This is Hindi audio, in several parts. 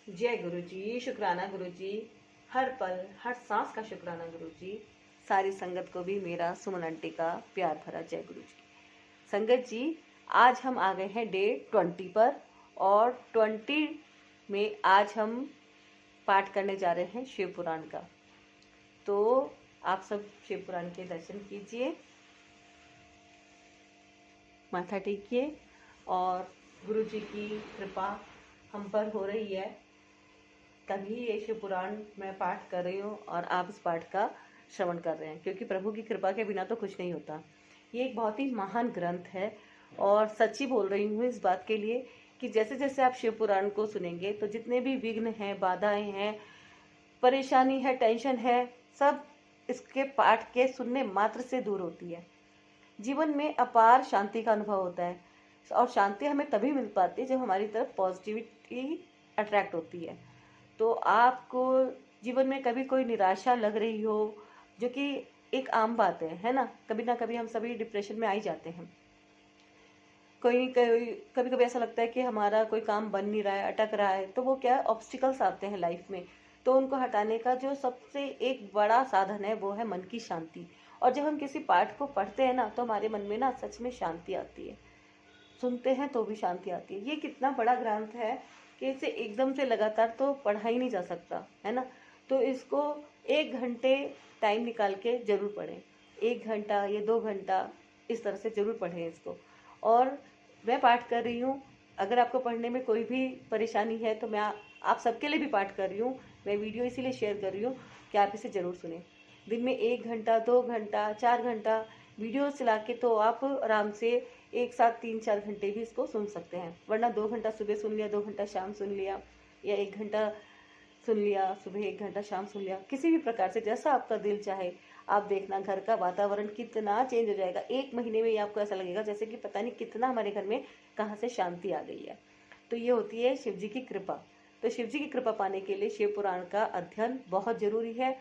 जय गुरु जी, शुक्राना गुरु जी। हर पल हर सांस का शुक्राना गुरु जी। सारी संगत को भी मेरा सुमन आंटी का प्यार भरा जय गुरु जी। संगत जी, आज हम आ गए हैं डे 20 पर, और 20 में आज हम पाठ करने जा रहे हैं शिव पुराण का। तो आप सब शिव पुराण के दर्शन कीजिए, माथा टेकिए, और गुरु जी की कृपा हम पर हो रही है तभी ये शिव पुराण मैं पाठ कर रही हूँ और आप इस पाठ का श्रवण कर रहे हैं, क्योंकि प्रभु की कृपा के बिना तो कुछ नहीं होता। ये एक बहुत ही महान ग्रंथ है, और सच्ची बोल रही हूँ इस बात के लिए कि जैसे जैसे आप शिव पुराण को सुनेंगे तो जितने भी विघ्न हैं, बाधाएं हैं, परेशानी है, टेंशन है, सब इसके पाठ के सुनने मात्र से दूर होती है। जीवन में अपार शांति का अनुभव होता है, और शांति हमें तभी मिल पाती है जब हमारी तरफ पॉजिटिविटी अट्रैक्ट होती है। तो आपको जीवन में कभी कोई निराशा लग रही हो, जो कि एक आम बात है ना कभी हम सभी डिप्रेशन में आ ही जाते हैं। कभी कभी ऐसा लगता है कि हमारा कोई काम बन नहीं रहा है, अटक रहा है, तो वो क्या ऑब्स्टिकल्स आते हैं लाइफ में। तो उनको हटाने का जो सबसे एक बड़ा साधन है वो है मन की शांति। और जब हम किसी पाठ को पढ़ते हैं ना, तो हमारे मन में ना सच में शांति आती है। सुनते हैं तो भी शांति आती है। ये कितना बड़ा ग्रंथ है कि इसे एकदम से लगातार तो पढ़ा ही नहीं जा सकता, है ना। तो इसको 1 घंटे टाइम निकाल के जरूर पढ़ें। 1 घंटा या 2 घंटा इस तरह से जरूर पढ़ें इसको। और मैं पाठ कर रही हूँ, अगर आपको पढ़ने में कोई भी परेशानी है तो मैं आप सबके लिए भी पाठ कर रही हूँ। मैं वीडियो इसीलिए शेयर कर रही हूँ कि आप इसे ज़रूर सुने। दिन में 1 घंटा, 2 घंटा, 4 घंटा वीडियो चला के तो आप आराम से एक साथ 3-4 घंटे भी इसको सुन सकते हैं। वरना 2 घंटा सुबह सुन लिया, 2 घंटा शाम सुन लिया, या 1 घंटा सुन लिया सुबह, 1 घंटा शाम सुन लिया, किसी भी प्रकार से जैसा आपका दिल चाहे। आप देखना घर का वातावरण कितना चेंज हो जाएगा। 1 महीने में ही आपको ऐसा लगेगा जैसे कि पता नहीं कितना हमारे घर में कहाँ से शांति आ गई है। तो ये होती है शिव जी की कृपा। तो शिव जी की कृपा पाने के लिए शिव पुराण का अध्ययन बहुत जरूरी है।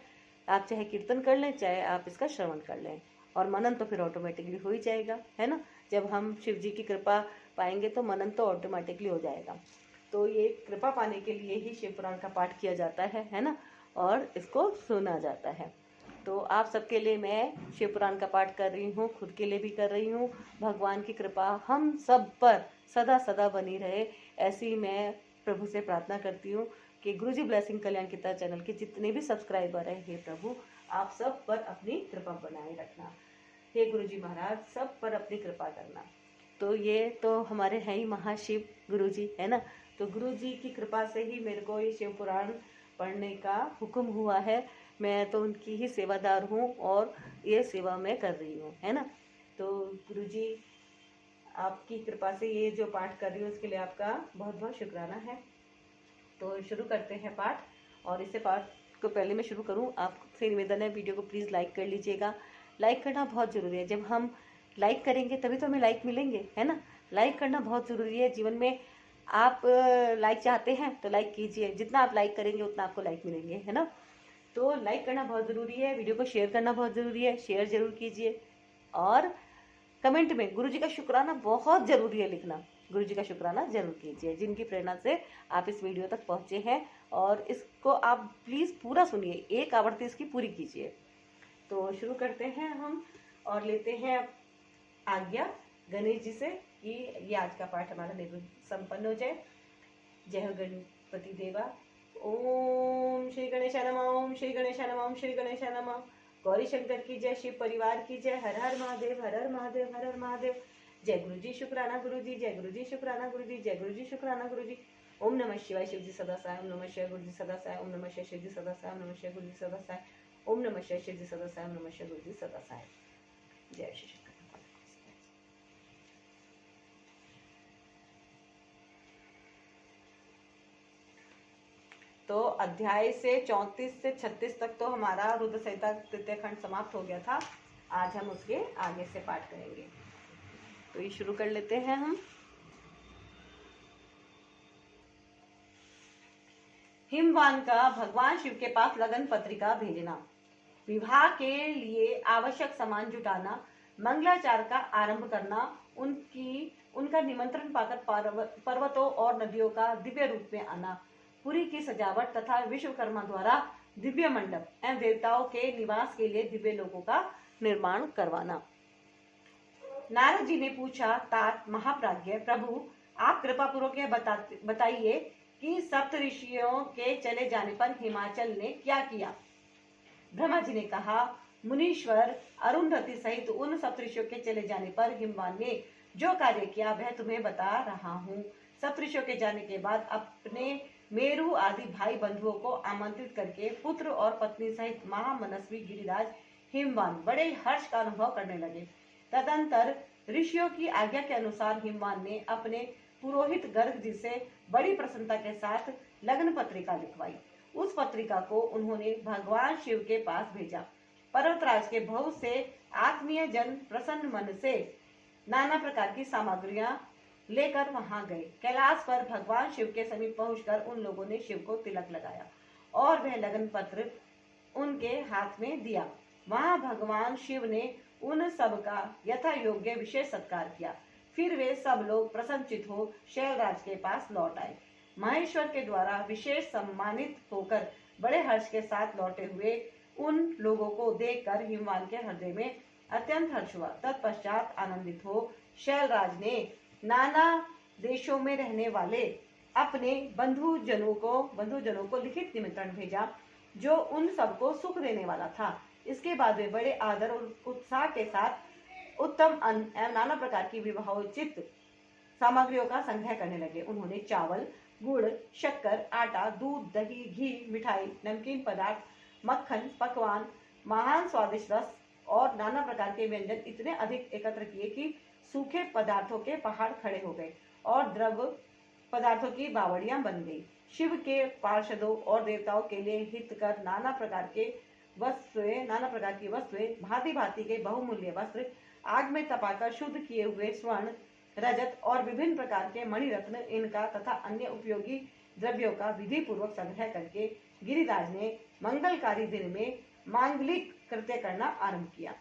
आप चाहे कीर्तन कर लें, चाहे आप इसका श्रवण कर लें, और मनन तो फिर ऑटोमेटिकली हो ही जाएगा, है ना। जब हम शिव जी की कृपा पाएंगे तो मनन तो ऑटोमेटिकली हो जाएगा। तो ये कृपा पाने के लिए ही शिव पुराण का पाठ किया जाता है ना, और इसको सुना जाता है। तो आप सबके लिए मैं शिव पुराण का पाठ कर रही हूँ, खुद के लिए भी कर रही हूँ। भगवान की कृपा हम सब पर सदा सदा बनी रहे, ऐसी मैं प्रभु से प्रार्थना करती हूँ कि गुरुजी ब्लेसिंग कल्याण कीर्तन चैनल के जितने भी सब्सक्राइबर हैं, हे प्रभु आप सब पर अपनी कृपा बनाए रखना। हे गुरुजी महाराज, सब पर अपनी कृपा करना। तो ये तो हमारे हैं ही महाशिव गुरुजी, है ना। तो गुरुजी की कृपा से ही मेरे को ये शिव पुराण पढ़ने का हुक्म हुआ है। मैं तो उनकी ही सेवादार हूँ, और ये सेवा मैं कर रही हूँ, है ना। तो गुरुजी आपकी कृपा से ये जो पाठ कर रही हूँ उसके लिए आपका बहुत बहुत शुक्राना है। तो शुरू करते हैं पाठ। और इसे पाठ को पहले मैं शुरू करूँ, आपसे निवेदन है वीडियो को प्लीज़ लाइक कर लीजिएगा। लाइक करना बहुत ज़रूरी है। जब हम लाइक करेंगे तभी तो हमें लाइक मिलेंगे, है ना। लाइक करना बहुत ज़रूरी है जीवन में। आप लाइक चाहते हैं तो लाइक कीजिए, जितना आप लाइक करेंगे उतना आपको लाइक मिलेंगे, है ना। तो लाइक करना बहुत ज़रूरी है। वीडियो को शेयर करना बहुत ज़रूरी है, शेयर ज़रूर कीजिए। और कमेंट में गुरुजी का शुक्राना बहुत ज़रूरी है लिखना। गुरुजी का शुक्राना जरूर कीजिए, जिनकी प्रेरणा से आप इस वीडियो तक पहुँचे हैं। और इसको आप प्लीज़ पूरा सुनिए, एक आवृत्ति इसकी पूरी कीजिए। तो शुरू करते हैं हम, और लेते हैं आज्ञा गणेश जी से कि ये आज का पाठ हमारा संपन्न हो जाए। जय हो गणपति देवा। ओम श्री गणेशाय नमः, ओम श्री गणेशाय नमः, ओम श्री गणेशाय नमः। गौरी शंकर की जय, शिव परिवार की जय। हर हर महादेव, हर हर महादेव, हर हर महादेव। जय गुरु जी, शुक्राना गुरु जी, जय गुरु जी, शुक्राना गुरु जी, जय गुरु जी, शुक्राना गुरु जी। ओम नमः शिवाय शिव जी सदा साय, ओम नमः शिवाय गुरु जी सदा साय, ओम नमः शिवाय शिव जी सदा साय, ओम नमः शिवाय गुरु जी सदा साय, ओम नमः शिवाय शिव जी सदा साय, ओम नमः शिवाय गुरु जी सदा साय। जय श्री शंकर। तो अध्याय से 34 से 36 तक तो हमारा रुद्र संहिता तृतीय खंड समाप्त हो गया था। आज हम उसके आगे से पाठ करेंगे। तो ये शुरू कर लेते हैं हम। हिमवान का भगवान शिव के पास लगन पत्रिका भेजना, विवाह के लिए आवश्यक सामान जुटाना, मंगलाचार का आरंभ करना, उनका निमंत्रण पाकर पर्वतों और नदियों का दिव्य रूप में आना, पुरी की सजावट तथा विश्वकर्मा द्वारा दिव्य मंडप एवं देवताओं के निवास के लिए दिव्य लोकों का निर्माण करवाना। नारद जी ने पूछा, तात महाप्राज्ञ प्रभु, आप कृपा पूर्वक यह बताइए कि सप्त ऋषियों के चले जाने पर हिमाचल ने क्या किया। ब्रह्मा जी ने कहा, मुनीश्वर, अरुंधति सहित उन सप्तऋषियों के चले जाने पर हिमवान ने जो कार्य किया वह तुम्हें बता रहा हूँ। सप्तऋषियों के जाने के बाद अपने मेरु आदि भाई बंधुओं को आमंत्रित करके पुत्र और पत्नी सहित महामनस्वी गिरिराज हिमवान बड़े हर्ष का अनुभव करने लगे। तदंतर ऋषियों की आज्ञा के अनुसार हिमवान ने अपने पुरोहित गर्ग जी से बड़ी प्रसन्नता के साथ लग्न पत्रिका लिखवाई। उस पत्रिका को उन्होंने भगवान शिव के पास भेजा। पर्वतराज के बहुत से आत्मीय जन प्रसन्न मन से नाना प्रकार की सामग्रियां लेकर वहां गए। कैलाश पर भगवान शिव के समीप पहुंचकर उन लोगों ने शिव को तिलक लगाया और वह लगन पत्र उनके हाथ में दिया। वहां भगवान शिव ने उन सब का यथा योग्य विशेष सत्कार किया। फिर वे सब लोग प्रसन्नचित हो शैलराज के पास लौट आए। महेश्वर के द्वारा विशेष सम्मानित होकर बड़े हर्ष के साथ लौटे हुए उन लोगों को देखकर हिमवान के हृदय में अत्यंत हर्ष हुआ। तत्पश्चात आनंदित हो शैलराज ने नाना देशों में रहने वाले अपने बंधुजनों को लिखित निमंत्रण भेजा, जो उन सबको सुख देने वाला था। इसके बाद वे बड़े आदर और उत्साह के साथ उत्तम अन्न एवं नाना प्रकार की विवाहोचित सामग्रियों का संग्रह करने लगे। उन्होंने चावल, गुड़, शक्कर, आटा, दूध, दही, घी, मिठाई, नमकीन पदार्थ, मक्खन, पकवान, महान स्वादिष्ट रस और नाना प्रकार के व्यंजन इतने अधिक एकत्र किए कि सूखे पदार्थों के पहाड़ खड़े हो गए और द्रव पदार्थों की बावड़ियां बन गई। शिव के पार्षदों और देवताओं के लिए हितकर नाना प्रकार की वस्तुएं, भांति भांति के बहुमूल्य वस्त्र, आग में तपाकर शुद्ध किए हुए स्वर्ण, रजत और विभिन्न प्रकार के मणिरत्न, इनका तथा अन्य उपयोगी द्रव्यों का विधि पूर्वक संग्रह करके गिरिराज ने मंगलकारी दिन में मांगलिक कृत्य करना आरंभ किया।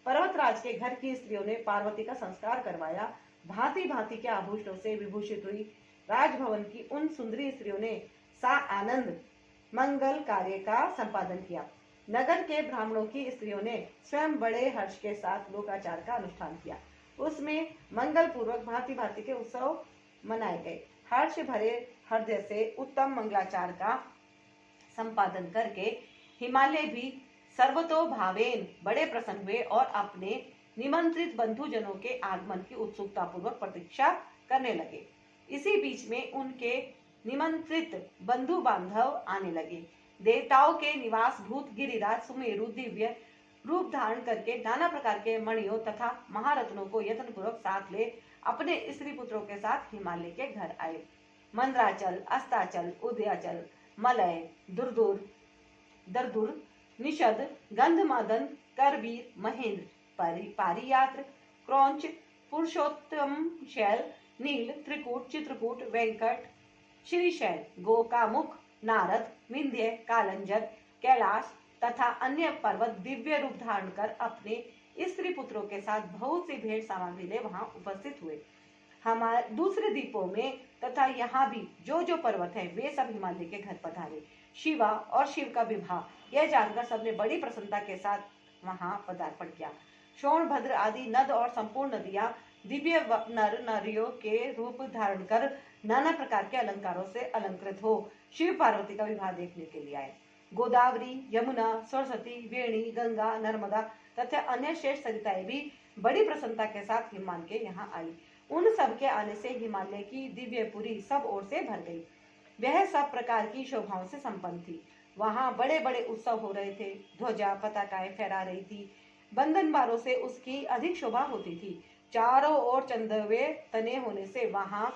पर्वतराज के घर की स्त्रियों ने पार्वती का संस्कार करवाया। भांति भांति के आभूषणों से विभूषित हुई राजभवन की उन सुंदरी स्त्रियों ने सा आनंद मंगल कार्य का संपादन किया। नगर के ब्राह्मणों की स्त्रियों ने स्वयं बड़े हर्ष के साथ लोकाचार का अनुष्ठान किया। उसमें मंगल पूर्वक भांति भांति के उत्सव मनाए गए। हर्ष भरे हृदय से उत्तम मंगलाचार का संपादन करके हिमालय भी सर्वतो भावेन बड़े प्रसन्न हुए और अपने निमंत्रित बंधुजनों के आगमन की उत्सुकता पूर्वक प्रतीक्षा करने लगे। इसी बीच में उनके निमंत्रित बंधु बांधव आने लगे। देवताओं के निवास भूत गिरिराज सुमेरु दिव्य रूप धारण करके नाना प्रकार के मणियों तथा महारत्नों को यत्न पूर्वक साथ ले अपने स्त्री पुत्रों के साथ हिमालय के घर आए। मंद्राचल, अस्ताचल, उदयाचल, मलय, दरदुर, निषद, गंधमादन, करवीर, महेंद्र, पारियात्र, क्रौंच, पुरुषोत्तम शैल, नील, त्रिकूट, चित्रकूट, वेंकट, श्रीशैल, गोकामुख, नारद, विंध्य, कालंजर, कैलाश तथा अन्य पर्वत दिव्य रूप धारण कर अपने स्त्री पुत्रों के साथ बहुत सी भेंट सामग्री ले वहां उपस्थित हुए। हमारे दूसरे द्वीपों में तथा यहाँ भी जो जो पर्वत है वे सब हिमालय के घर पधारे। शिवा और शिव का विवाह यह जानकर सबने बड़ी प्रसन्नता के साथ वहां पदार्पण किया। सोनभद्र आदि नद और संपूर्ण नदियां दिव्य नर नारियों के रूप धारण कर नाना प्रकार के अलंकारों से अलंकृत हो शिव पार्वती का विवाह देखने के लिए आए। गोदावरी, यमुना, सरस्वती, वेणी, गंगा, नर्मदा तथा अन्य श्रेष्ठ सरिताएं भी बड़ी प्रसन्नता के साथ हिमवान के यहाँ आई। उन सब के आने से हिमालय की दिव्यपुरी सब ओर से भर गई। वह सब प्रकार की शोभाओं से संपन्न थी। वहां बड़े बड़े उत्सव हो रहे थे। ध्वजा पताकाएं फहरा रही थी। बंधन बारों से उसकी अधिक शोभा होती थी। चारों ओर चंदवे तने होने से वहां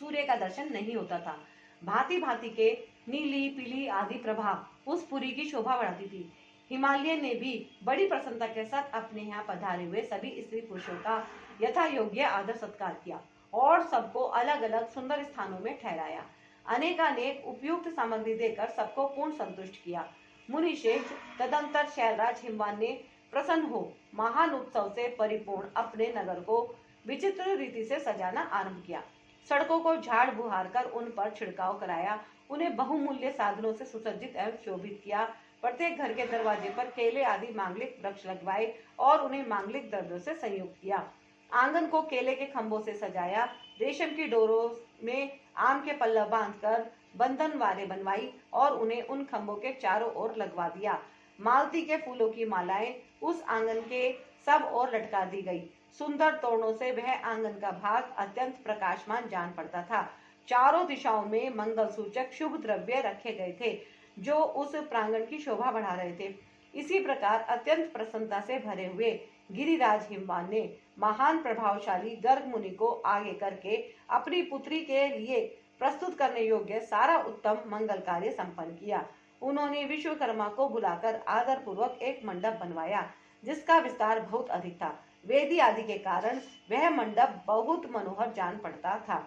सूर्य का दर्शन नहीं होता था। भांति भांति के नीली, पीली आदि प्रभाव उस पुरी की शोभा बढ़ाती थी। हिमालय ने भी बड़ी प्रसन्नता के साथ अपने यहाँ पधारे हुए सभी स्त्री पुरुषों का यथा योग्य आदर सत्कार किया और सबको अलग अलग सुंदर स्थानों में ठहराया। अनेकानेक उपयुक्त सामग्री देकर सबको पूर्ण संतुष्ट किया। मुनिश्रेष्ठ तदंतर शैलराज हिमवान ने प्रसन्न हो महान उत्सव से परिपूर्ण अपने नगर को विचित्र रीति से सजाना आरंभ किया। सड़कों को झाड़ बुहार कर उन पर छिड़काव कराया, उन्हें बहुमूल्य साधनों से सुसज्जित एवं शोभित किया। प्रत्येक घर के दरवाजे पर केले आदि मांगलिक वृक्ष लगवाए और उन्हें मांगलिक द्रव्यों से संयुक्त किया। आंगन को केले के खंभों से सजाया, रेशम की डोरों में आम के पल्लव बांधकर बंधन वारे बनवाई और उन्हें उन खंभों के चारों ओर लगवा दिया। मालती के फूलों की मालाएं उस आंगन के सब ओर लटका दी गई। सुंदर तोरणों से वह आंगन का भाग अत्यंत प्रकाशमान जान पड़ता था। चारों दिशाओं में मंगल सूचक शुभ द्रव्य रखे गए थे जो उस प्रांगण की शोभा बढ़ा रहे थे। इसी प्रकार अत्यंत प्रसन्नता से भरे हुए गिरिराज हिमवान ने महान प्रभावशाली गर्ग मुनि को आगे करके अपनी पुत्री के लिए प्रस्तुत करने योग्य सारा उत्तम मंगल कार्य संपन्न किया। उन्होंने विश्वकर्मा को बुलाकर आदर पूर्वक एक मंडप बनवाया जिसका विस्तार बहुत अधिक था। वेदी आदि के कारण वह मंडप बहुत मनोहर जान पड़ता था।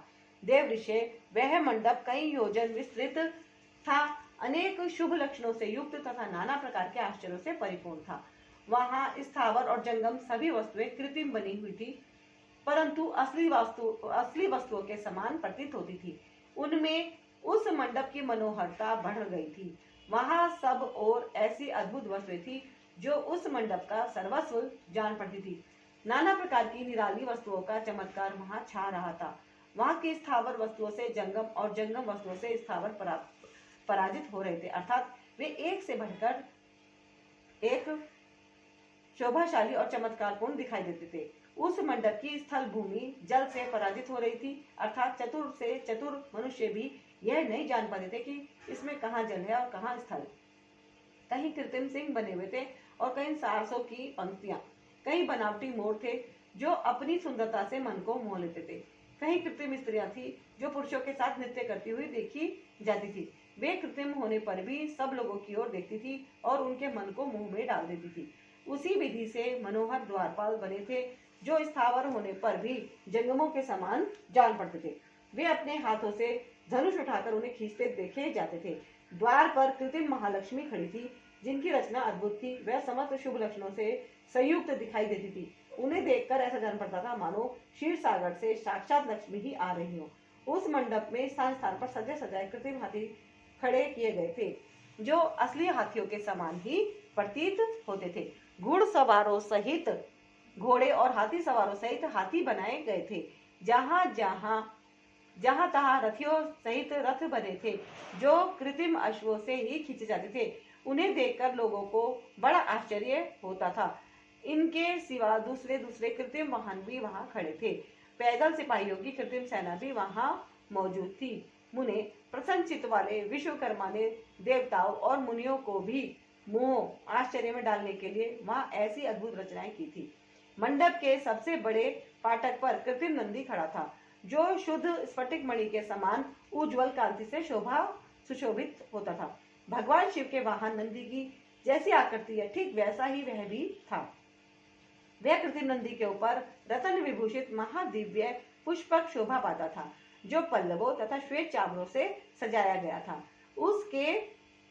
देव ऋषि वह मंडप कई योजन विस्तृत था, अनेक शुभ लक्षणों से युक्त तथा नाना प्रकार के आश्चर्यों से परिपूर्ण था। वहां स्थावर और जंगम सभी वस्तुएं कृत्रिम बनी हुई थी, परंतु असली वस्तुओं के समान प्रतीत होती थी। उनमें उस मंडप की मनोहरता बढ़ गई थी। वहां सब और ऐसी अद्भुत वस्तुएं थी जो उस मंडप का सर्वस्व जान पड़ती थी। नाना प्रकार की निराली वस्तुओं का चमत्कार वहां छा रहा था। वहां की स्थावर वस्तुओं से जंगम और जंगम वस्तुओं से स्थावर पराजित हो रहे थे, अर्थात वे एक से बढ़कर एक शोभाशाली और चमत्कारपूर्ण दिखाई देते थे। उस मंडप की स्थल भूमि जल से पराजित हो रही थी, अर्थात चतुर से चतुर मनुष्य भी यह नहीं जान पाते थे कि इसमें कहाँ जल है और कहाँ स्थल। कहीं कृत्रिम सिंह बने हुए थे और कहीं सारसों की पंक्तियां, कहीं बनावटी मोर थे जो अपनी सुंदरता से मन को मोह लेते थे। कहीं कृत्रिम स्त्रियां थी जो पुरुषों के साथ नृत्य करती हुई देखी जाती थी। वे कृत्रिम होने पर भी सब लोगों की ओर देखती थी और उनके मन को मुंह में डाल देती थी। उसी विधि से मनोहर द्वारपाल बने थे जो स्थावर होने पर भी जंगमों के समान जान पड़ते थे। वे अपने हाथों से धनुष उठाकर उन्हें खींचते देखे जाते थे। द्वार पर कृत्रिम महालक्ष्मी खड़ी थी जिनकी रचना अद्भुत थी। वह समस्त शुभ लक्षणों से संयुक्त दिखाई देती थी। उन्हें देखकर ऐसा जान पड़ता था मानो क्षीर सागर से साक्षात लक्ष्मी ही आ रही हो। उस मंडप में स्थान स्थान पर सजे सजाए कृत्रिम हाथी खड़े किए गए थे जो असली हाथियों के समान ही प्रतीत होते थे। घुड़सवारों सहित घोड़े और हाथी सवारों सहित हाथी बनाए गए थे। जहां तहां रथियों सहित रथ बने थे जो कृत्रिम अश्वों से ही खींचे जाते थे। उन्हें देखकर लोगों को बड़ा आश्चर्य होता था। इनके सिवा दूसरे दूसरे कृत्रिम वाहन भी वहां खड़े थे। पैदल सिपाहियों की कृत्रिम सेना भी वहां मौजूद थी। मुने प्रसन्न चित्त वाले विश्वकर्मा ने देवताओं और मुनियों को भी मोह आश्चर्य में डालने के लिए वहां ऐसी अद्भुत रचनाएं की थी। मंडप के सबसे बड़े फाटक पर कृत्रिम नंदी खड़ा था जो शुद्ध स्फटिक मणि के समान उज्जवल कांति से सुशोभित होता था। भगवान शिव के वाहन नंदी की जैसी आकृति है ठीक वैसा ही वह भी था। वह कृत्रिम नंदी के ऊपर रतन विभूषित महादिव्य पुष्पक शोभा पाता था जो पल्लवों तथा श्वेत चावलों से सजाया गया था। उसके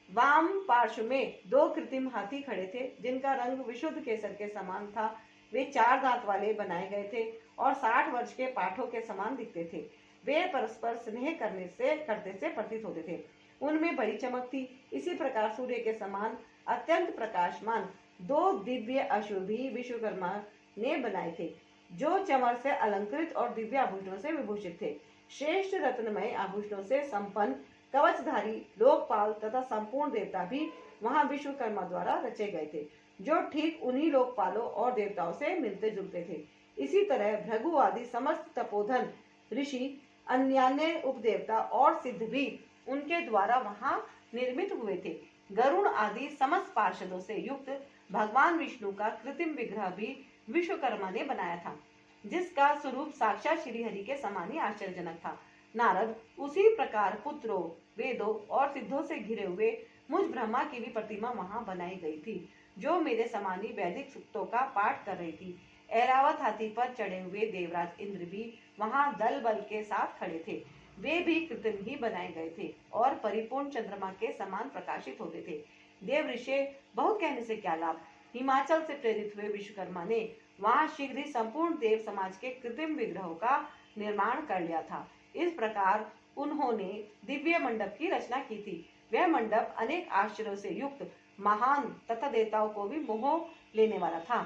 वाम पार्श्व में दो कृत्रिम हाथी खड़े थे जिनका रंग विशुद्ध केसर के समान था। वे 4 दांत वाले बनाए गए थे और 60 वर्ष के पाठों के समान दिखते थे। वे परस्पर स्नेह करते से प्रतीत होते थे। उनमें बड़ी चमक थी। इसी प्रकार सूर्य के समान अत्यंत प्रकाशमान 2 दिव्य अश्व भी विश्वकर्मा ने बनाए थे जो चमर से अलंकृत और दिव्य आभूषणों से विभूषित थे। श्रेष्ठ रत्नमय आभूषणों से संपन्न कवचधारी लोकपाल तथा संपूर्ण देवता भी वहां विश्वकर्मा द्वारा रचे गए थे जो ठीक उन्हीं लोकपालों और देवताओं से मिलते जुलते थे। इसी तरह भृगु आदि समस्त तपोधन ऋषि, अन्यान्य उपदेवता और सिद्ध भी उनके द्वारा वहां निर्मित हुए थे। गरुण आदि समस्त पार्षदों से युक्त भगवान विष्णु का कृत्रिम विग्रह भी विश्वकर्मा ने बनाया था जिसका स्वरूप साक्षात श्री हरि के समान ही आश्चर्यजनक था। नारद उसी प्रकार पुत्रों, वेदों और सिद्धों से घिरे हुए मुझ ब्रह्मा की भी प्रतिमा वहां बनाई गई थी जो मेरे समान ही वैदिक सूक्तों का पाठ कर रही थी। ऐरावत हाथी पर चढ़े हुए देवराज इंद्र भी वहां दल बल के साथ खड़े थे। वे भी कृत्रिम ही बनाए गए थे और परिपूर्ण चंद्रमा के समान प्रकाशित होते थे। देव ऋषि बहुत कहने से क्या लाभ। हिमाचल से प्रेरित हुए विश्वकर्मा ने वहां शीघ्र ही संपूर्ण देव समाज के कृत्रिम विग्रहों का निर्माण कर लिया था। इस प्रकार उन्होंने दिव्य मंडप की रचना की थी। वह मंडप अनेक आश्चर्यों से युक्त, महान तथा देवताओं को भी मोह लेने वाला था।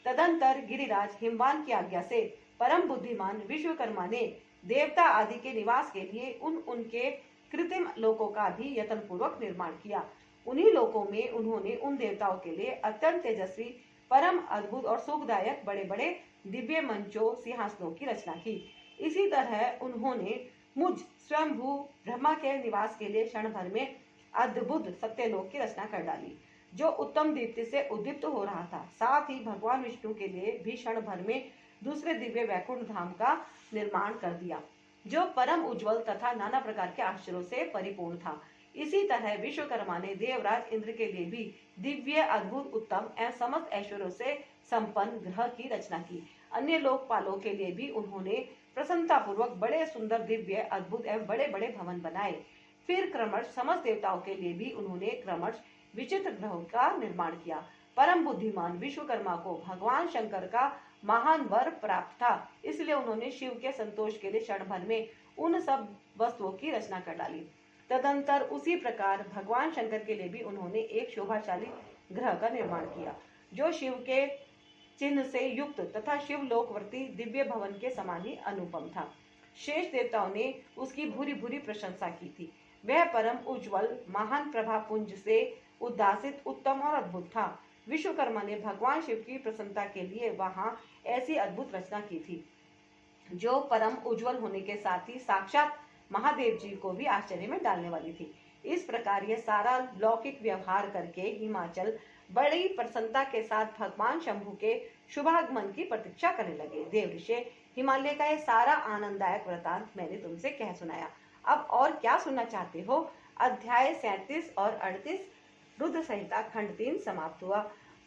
तदंतर गिरिराज हिमवान की आज्ञा से परम बुद्धिमान विश्वकर्मा ने देवता आदि के निवास के लिए उनके कृत्रिम लोकों का भी यत्न पूर्वक निर्माण किया। उन्हीं लोकों में उन्होंने उन देवताओं के लिए अत्यंत तेजस्वी, परम अद्भुत और सुखदायक बड़े बड़े दिव्य मंचों, सिंहासनों की रचना की। इसी तरह उन्होंने मुझ स्वयंभू ब्रह्मा के निवास के लिए क्षण भर में अद्भुत सत्यलोक की रचना कर डाली, जो उत्तम दीप्ति से उद्दीप्त हो रहा था। साथ ही भगवान विष्णु के लिए भी क्षण भर में दूसरे दिव्य वैकुंठ धाम का निर्माण कर दिया, जो परम उज्जवल तथा नाना प्रकार के आश्चर्यों से परिपूर्ण था। इसी तरह विश्वकर्मा ने देवराज इंद्र के लिए भी दिव्य, अद्भुत, उत्तम एवं समस्त ऐश्वर्यों से संपन्न ग्रह की रचना की। अन्य लोकपालों के लिए भी उन्होंने प्रसन्नता पूर्वक बड़े सुंदर, दिव्य, अद्भुत एवं बड़े बड़े भवन बनाए। फिर क्रमश समस्त देवताओं के लिए भी उन्होंने क्रमश विचित्र ग्रहों का निर्माण किया। परम बुद्धिमान विश्वकर्मा को भगवान शंकर का महान वर प्राप्त था, इसलिए उन्होंने शिव के संतोष के लिए क्षण भर में उन सब वस्तुओं की रचना कर डाली। तदंतर उसी प्रकार भगवान शंकर के लिए भी उन्होंने एक शोभाशाली ग्रह का निर्माण किया, जो शिव के चिन्ह से युक्त तथा शिवलोकवर्ती दिव्य भवन के समान ही अनुपम था। शेष देवताओं ने उसकी भूरी भूरी प्रशंसा की थी। वह परम उज्जवल, महान प्रभा पुंज से उद्भासित, उत्तम और अद्भुत था। विश्वकर्मा ने भगवान शिव की प्रसन्नता के लिए वहां ऐसी अद्भुत रचना की थी, जो परम उज्जवल होने के साथ ही साक्षात महादेव जी को भी आश्चर्य में डालने वाली थी। इस प्रकार यह सारा लौकिक व्यवहार करके हिमाचल बड़ी प्रसन्नता के साथ भगवान शंभु के शुभागमन की प्रतीक्षा करने लगे। देवऋषि, हिमालय का यह सारा आनंददायक वृतांत मैंने तुमसे कह सुनाया। अब और क्या सुनना चाहते हो? अध्याय 37 और 38 रुद्र संहिता खंड 3 समाप्त हुआ।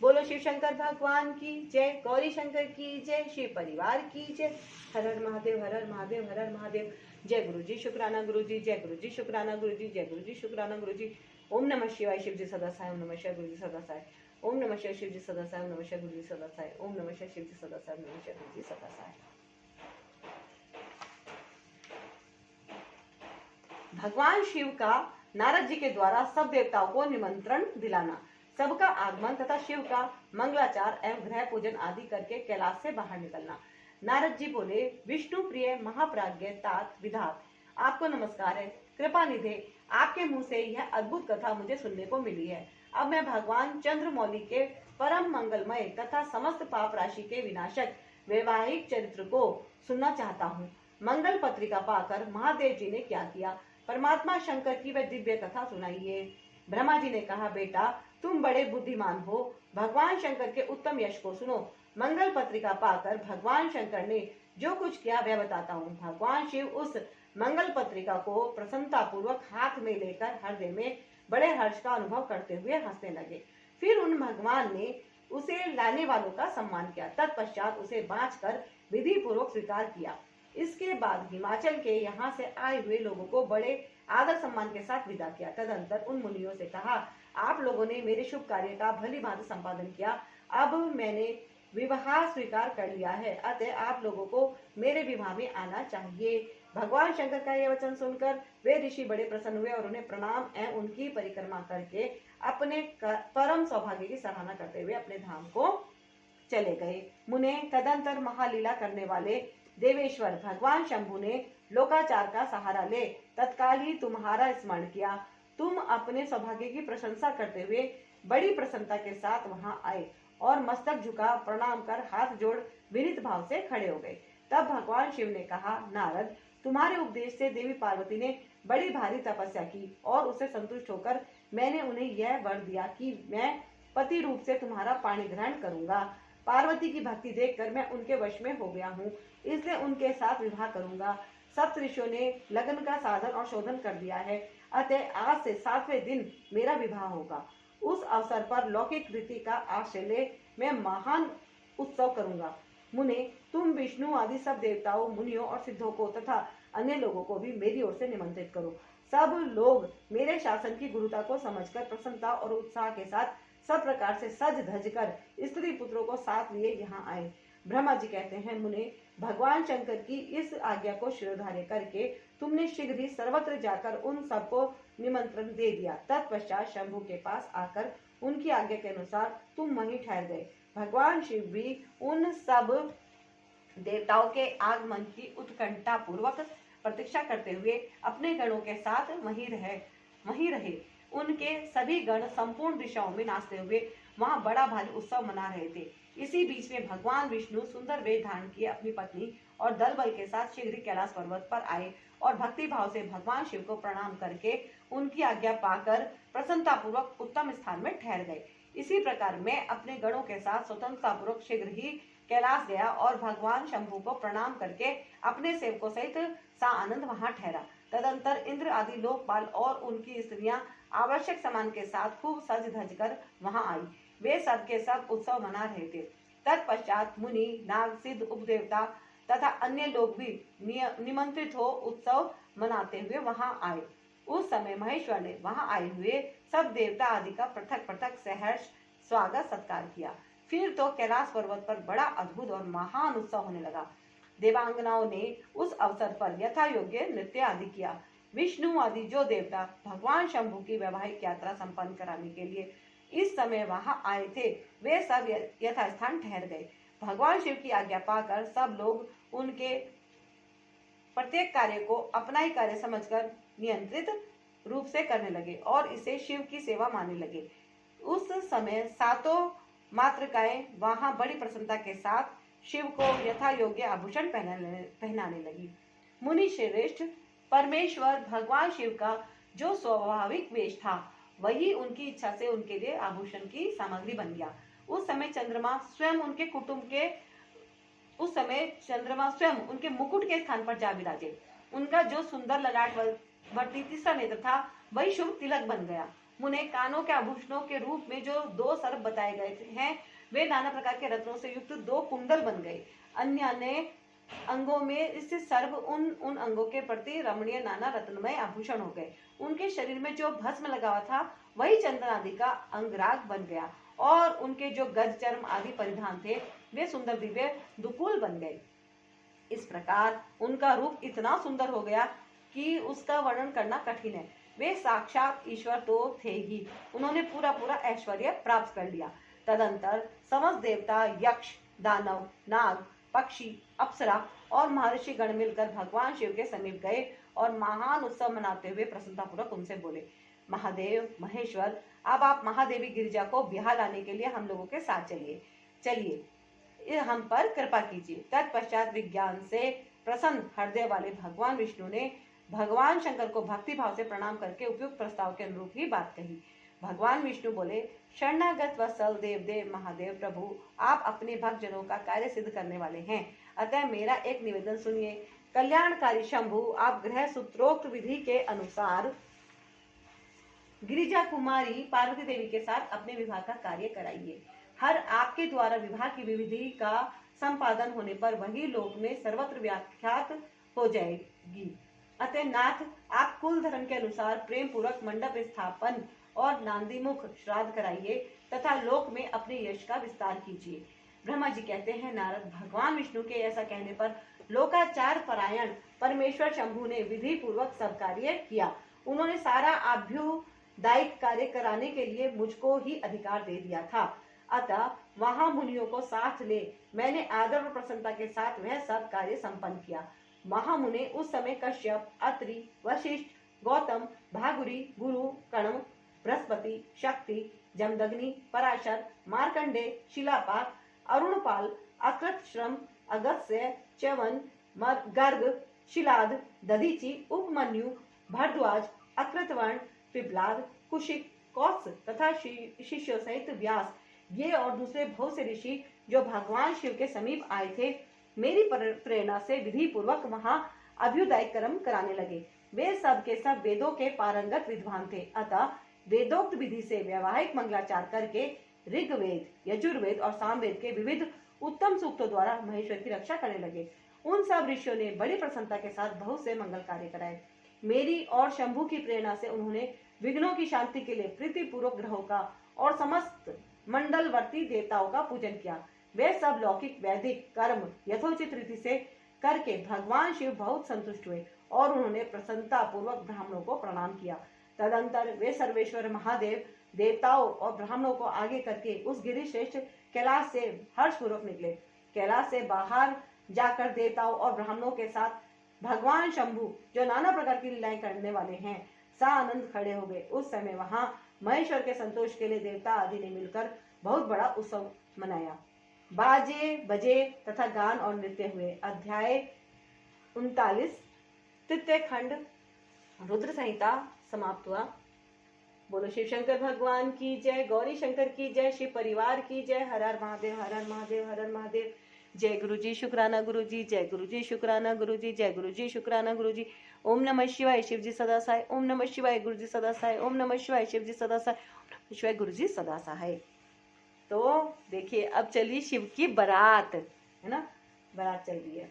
बोलो शिव शंकर भगवान की जय, गौरी शंकर की जय, शिव परिवार की जय। हर हर महादेव, हर हर महादेव, हर हर महादेव। जय गुरु जी, शुक्राना गुरु जी, जय गुरु जी, शुक्राना गुरु जी, जय गुरु जी, शुक्राना गुरु जी। ओम नमः शिवाय, शिव जी सदा साय, ओम नमः शिवाय, गुरु जी सदा साय, ओम नमः शिवाय, शिव जी सदा साय, ओम नमः शिवाय, गुरु जी सदा साय, ओम नमः शिवाय, शिव जी सदा साय, ओम नमः शिवाय, गुरु जी सदा साय। भगवान शिव का नारद जी के द्वारा सब देवताओं को निमंत्रण दिलाना, सबका आगमन तथा शिव का मंगलाचार एवं ग्रह पूजन आदि करके कैलाश से बाहर निकलना। नारद जी बोले, विष्णु प्रिय महाप्राज्ञ तात विधात, आपको नमस्कार है। कृपा निधे, आपके मुंह से यह अद्भुत कथा मुझे सुनने को मिली है। अब मैं भगवान चंद्रमौली के परम मंगलमय तथा समस्त पाप राशि के विनाशक वैवाहिक चरित्र को सुनना चाहता हूँ। मंगल पत्रिका पाकर महादेव जी ने क्या किया, परमात्मा शंकर की वह दिव्य कथा सुनाइए। ब्रह्मा जी ने कहा, बेटा तुम बड़े बुद्धिमान हो, भगवान शंकर के उत्तम यश को सुनो। मंगल पत्रिका पाकर भगवान शंकर ने जो कुछ किया वह बताता हूँ। भगवान शिव उस मंगल पत्रिका को प्रसन्नता पूर्वक हाथ में लेकर हृदय में बड़े हर्ष का अनुभव करते हुए हंसने लगे। फिर उन भगवान ने उसे लाने वालों का सम्मान किया। तत्पश्चात उसे बांचकर विधि पूर्वक स्वीकार किया। इसके बाद हिमाचल के यहाँ से आए हुए लोगों को बड़े आदर सम्मान के साथ विदा किया। तदंतर उन मुनियों से कहा, आप लोगों ने मेरे शुभ कार्य का भली भांति संपादन किया। अब मैंने विवाह स्वीकार कर लिया है, अतः आप लोगों को मेरे विवाह में आना चाहिए। भगवान शंकर का यह वचन सुनकर वे ऋषि बड़े प्रसन्न हुए और उन्हें प्रणाम एवं उनकी परिक्रमा करके अपने परम सौभाग्य की सराहना करते हुए अपने धाम को चले गए। मुने, तदंतर महालीला करने वाले देवेश्वर भगवान शंभु ने लोकाचार का सहारा ले तत्काल ही तुम्हारा स्मरण किया। तुम अपने सौभाग्य की प्रशंसा करते हुए बड़ी प्रसन्नता के साथ वहां आए और मस्तक झुका प्रणाम कर हाथ जोड़ विनीत भाव से खड़े हो गए। तब भगवान शिव ने कहा, नारद, तुम्हारे उपदेश से देवी पार्वती ने बड़ी भारी तपस्या की और उससे संतुष्ट होकर मैंने उन्हें यह वर दिया कि मैं पति रूप से तुम्हारा पाणी ग्रहण करूंगा। पार्वती की भक्ति देखकर मैं उनके वश में हो गया हूँ, इसलिए उनके साथ विवाह करूंगा। सप्त ऋषियों ने लगन का साधन और शोधन कर दिया है, अतः आज से 7वें दिन मेरा विवाह होगा। उस अवसर पर लौकिक रीति का आश्रय ले मैं महान उत्सव करूंगा। मुने, तुम विष्णु आदि सब देवताओं, मुनियों और सिद्धों को तथा अन्य लोगों को भी मेरी ओर से निमंत्रित करो। सब लोग मेरे शासन की गुरुता को समझकर प्रसन्नता और उत्साह के साथ सब प्रकार से सज धज कर स्त्री पुत्रों को साथ लिए यहाँ आए। ब्रह्मा जी कहते हैं, मुने, भगवान शंकर की इस आज्ञा को शिरोधार्य करके तुमने शीघ्र ही सर्वत्र जाकर उन सबको निमंत्रण दे दिया। तत्पश्चात शंभु के पास आकर उनकी आज्ञा के अनुसार तुम वहीं ठहर गए। भगवान शिव भी उन सब देवताओं के आगमन की उत्कंठा पूर्वक प्रतीक्षा करते हुए अपने गणों के साथ वहीं रहे। उनके सभी गण संपूर्ण दिशाओं में नाचते हुए वहां बड़ा भारी उत्सव मना रहे थे। इसी बीच में भगवान विष्णु सुंदर वेश धारण किए अपनी पत्नी और दल बल के साथ शीघ्र कैलाश पर्वत पर आए और भक्ति भाव से भगवान शिव को प्रणाम करके उनकी आज्ञा पाकर प्रसन्नता पूर्वक उत्तम स्थान में ठहर गए। इसी प्रकार मैं अपने गणों के साथ स्वतंत्रता पूर्वक शीघ्र ही कैलाश गया और भगवान शंभु को प्रणाम करके अपने सेवकों सहित सानंद वहां ठहरा। तदंतर इंद्र आदि लोकपाल और उनकी स्त्रियां आवश्यक सामान के साथ खूब सज धज कर वहां आई। वे सब के सब उत्सव मना रहे थे। तत्पश्चात मुनि, नाग, सिद्ध, उपदेवता तथा अन्य लोग भी निमंत्रित हो उत्सव मनाते हुए वहां आए। उस समय महेश्वर ने वहां आए हुए सब देवता आदि का पृथक पृथक सहर्ष स्वागत सत्कार किया। फिर तो कैलाश पर्वत पर बड़ा अद्भुत और महान उत्सव होने लगा। देवांगनाओं ने उस अवसर पर यथा योग्य नृत्य आदि किया। विष्णु आदि जो देवता भगवान शंभु की वैवाहिक यात्रा संपन्न कराने के लिए इस समय वहां आए थे, वे सब यथास्थान ठहर गए। भगवान शिव की आज्ञा पाकर सब लोग उनके प्रत्येक कार्य को अपना ही कार्य समझकर नियंत्रित रूप से करने लगे और इसे शिव की सेवा मानने लगे। उस समय सातों मातृकाएं वहां बड़ी प्रसन्नता के साथ शिव को यथा योग्य आभूषण पहनाने लगी। मुनि श्रेष्ठ परमेश्वर भगवान शिव का जो स्वाभाविक वेश था वही उनकी इच्छा से उनके लिए आभूषण की सामग्री बन गया। उस समय चंद्रमा स्वयं उनके मुकुट के स्थान पर जा विराजे। उनका जो सुंदर ललाट वर्ती तीसरा नेत्र था वही शुभ तिलक बन गया। मुने कानों के आभूषणों के रूप में जो 2 सर्प बताए गए हैं वे नाना प्रकार के रत्नों से युक्त 2 कुंडल बन गए। अन्य अंगों में स्थित सर्प उन अंगों के प्रति रमणीय नाना रत्नमय आभूषण हो गए। उनके शरीर में जो भस्म लगा हुआ था वही चंदन आदि का अंगराग बन गया और उनके जो गज चर्म आदि परिधान थे वे सुंदर दिव्य दुकूल बन गए। इस प्रकार उनका रूप इतना सुंदर हो गया कि उसका वर्णन करना कठिन है। वे साक्षात ईश्वर तो थे ही, उन्होंने पूरा ऐश्वर्य प्राप्त कर लिया। तदंतर समस्त देवता, यक्ष, दानव, नाग, पक्षी, अप्सरा और महर्षि गण मिलकर भगवान शिव के समीप गए और महान उत्सव मनाते हुए प्रसन्नतापूर्वक उनसे बोले, महादेव, महेश्वर, अब आप महादेवी गिरिजा को ब्याह लाने के लिए हम लोगों के साथ चलिए, हम पर कृपा कीजिए। तत्पश्चात विज्ञान से प्रसन्न हृदय वाले भगवान विष्णु ने भगवान शंकर को भक्ति भाव से प्रणाम करके उपयुक्त प्रस्ताव के अनुरूप ही बात कही। भगवान विष्णु बोले, शरणागत वत्सल देव महादेव प्रभु, आप अपने भक्त जनों का कार्य सिद्ध करने वाले हैं, अतः मेरा एक निवेदन सुनिए। कल्याणकारी शंभु, आप गृह सूत्रोक्त विधि के अनुसार गिरिजा कुमारी पार्वती देवी के साथ अपने विवाह का कार्य कराइए। हर आपके द्वारा विवाह की विधि का संपादन होने पर वही लोक में सर्वत्र व्याख्यात हो जाएगी। अतः नाथ, आप कुल धर्म के अनुसार प्रेम पूर्वक मंडप स्थापन और नांदीमुख श्राद्ध कराइए तथा लोक में अपने यश का विस्तार कीजिए। ब्रह्मा जी कहते हैं, नारद, भगवान विष्णु के ऐसा कहने पर लोकाचार परायण परमेश्वर शंभु ने विधि पूर्वक सब कार्य किया। उन्होंने सारा आभ्युदायिक कार्य कराने के लिए मुझको ही अधिकार दे दिया था। अतः वहां मुनियों को साथ ले मैंने आदर और प्रसन्नता के साथ वह सब कार्य संपन्न किया। महामुने उस समय कश्यप, अत्रि, वशिष्ठ, गौतम, भागुरी, गुरु, कण्व, बृहस्पति, शक्ति, जमदग्नि, पराशर, मार्कंडे, शिलापात, अरुणपाल, अकृतश्रम, अगस्त्य, च्यवन, गर्ग, शिलाद, दधीचि, उपमन्यु, भरद्वाज, अकृतवर्ण, पिप्लाद, कुशिक, कौत्स तथा शिष्यों सहित व्यास, ये और दूसरे बहुत से ऋषि जो भगवान शिव के समीप आए थे, मेरी प्रेरणा से विधि पूर्वक वहां अभ्युदय कर्म कराने लगे। वे सब के सब वेदों के पारंगत विद्वान थे, अतः वेदोक्त विधि से वैवाहिक मंगलाचार करके ऋग्वेद, यजुर्वेद और सामवेद के विविध उत्तम सूक्तों द्वारा महेश्वर की रक्षा करने लगे। उन सब ऋषियों ने बड़ी प्रसन्नता के साथ बहुत से मंगल कार्य कराए। मेरी और शंभु की प्रेरणा से उन्होंने विघ्नों की शांति के लिए प्रीति पूर्वक ग्रहों का और समस्त मंडलवर्ती देवताओं का पूजन किया। वे सब लौकिक वैदिक कर्म यथोचित रीति से करके भगवान शिव बहुत संतुष्ट हुए और उन्होंने प्रसन्नता पूर्वक ब्राह्मणों को प्रणाम किया। तदंतर वे सर्वेश्वर महादेव देवताओं और ब्राह्मणों को आगे करके उस गिरि श्रेष्ठ कैलाश से हर्षपूर्वक निकले। कैलाश से बाहर जाकर देवताओं और ब्राह्मणों के साथ भगवान शंभु, जो नाना प्रकार की लीलाएं करने वाले हैं, सानंद खड़े हो गए। उस समय वहां महेश्वर के संतोष के लिए देवता आदि ने मिलकर बहुत बड़ा उत्सव मनाया। बाजे बजे तथा गान और नृत्य हुए। अध्याय 39 तृतीय खंड रुद्र संहिता समाप्त हुआ। बोलो शिव शंकर भगवान की जय, गौरी शंकर की जय, शिव परिवार की जय। हर हर महादेव, हर हर महादेव, हर हर महादेव। जय गुरु जी, शुक्राना गुरु जी, जय गुरु जी, शुक्राना गुरु जी, जय गुरु जी, शुक्राना गुरु जी। ओम नमः शिवाय, शिव जी सदा सहाय। ओम नमः शिवाय, गुरु जी सदा सहाय। ओम नमः शिवाय, शिव जी सदा सहाय। ओम नमः शिवाय, गुरु जी सदा सहाय। तो देखिए अब चली शिव की बारात, है ना, बारात चल रही है।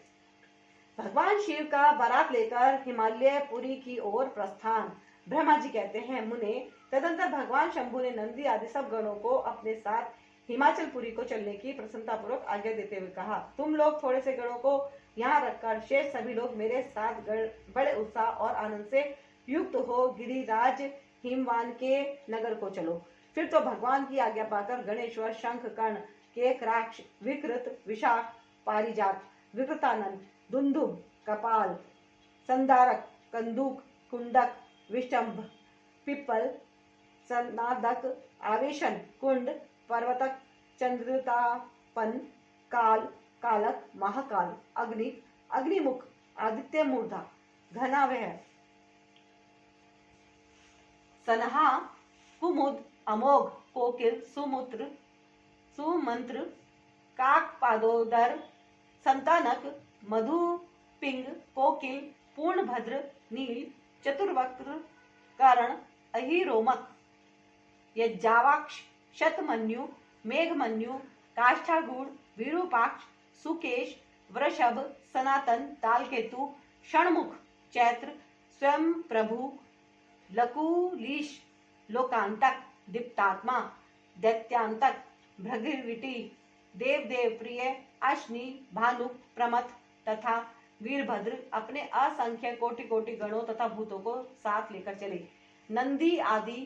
भगवान शिव का बारात लेकर हिमालय पुरी की ओर प्रस्थान। ब्रह्मा जी कहते हैं, मुने, तदंतर भगवान शंभु ने नंदी आदि सब गणों को अपने साथ हिमाचलपुरी को चलने की प्रसन्नता पूर्वक आज्ञा देते हुए कहा, तुम लोग थोड़े से गणों को यहाँ रखकर शेष सभी लोग मेरे साथ बड़े उत्साह और आनंद से युक्त हो गिरिराज हिमवान के नगर को चलो। फिर तो भगवान की आज्ञा पाकर गणेश्वर, शंख, कर्ण, केकराक्ष, विकृत, विशाख, पारिजात, विकृतानंद, दुंदुभ, कपाल, संदारक, कंदूक, कुंडक, विष्टंभ, पिप्पल, सनादक, आवेशन, कुंड, पर्वतक, चंद्रतापन, काल, कालक, महाकाल, अग्नि, अग्निमुख, आदित्य मूर्धा, घनावह, सनहा, कुमुद, अमोघ, कोकिल, सुमूत्र, सुमंत्र, काकपादोदर, संतानक, मधुपिंग, कोकिल, पूर्णभद्र, नील, चतुर्वक्त्र, कर्ण, अहिरोमक, यज्जावाक्ष, शतमन्यु, मेघमन्यु, काष्ठागूढ़, विरूपाक्ष, सुकेश, वृषभ, सनातन, तालकेतु, षणमुख, चैत्र, स्वयं प्रभु, लकुलीश, लोकांतक, दीप्तात्मा, दैत्यांतक, भृगुविटी, देवदेव प्रिय, अश्नि, भानुक, प्रमथ तथा वीरभद्र अपने असंख्य कोटि कोटि गणों तथा भूतों को साथ लेकर चले। नंदी आदि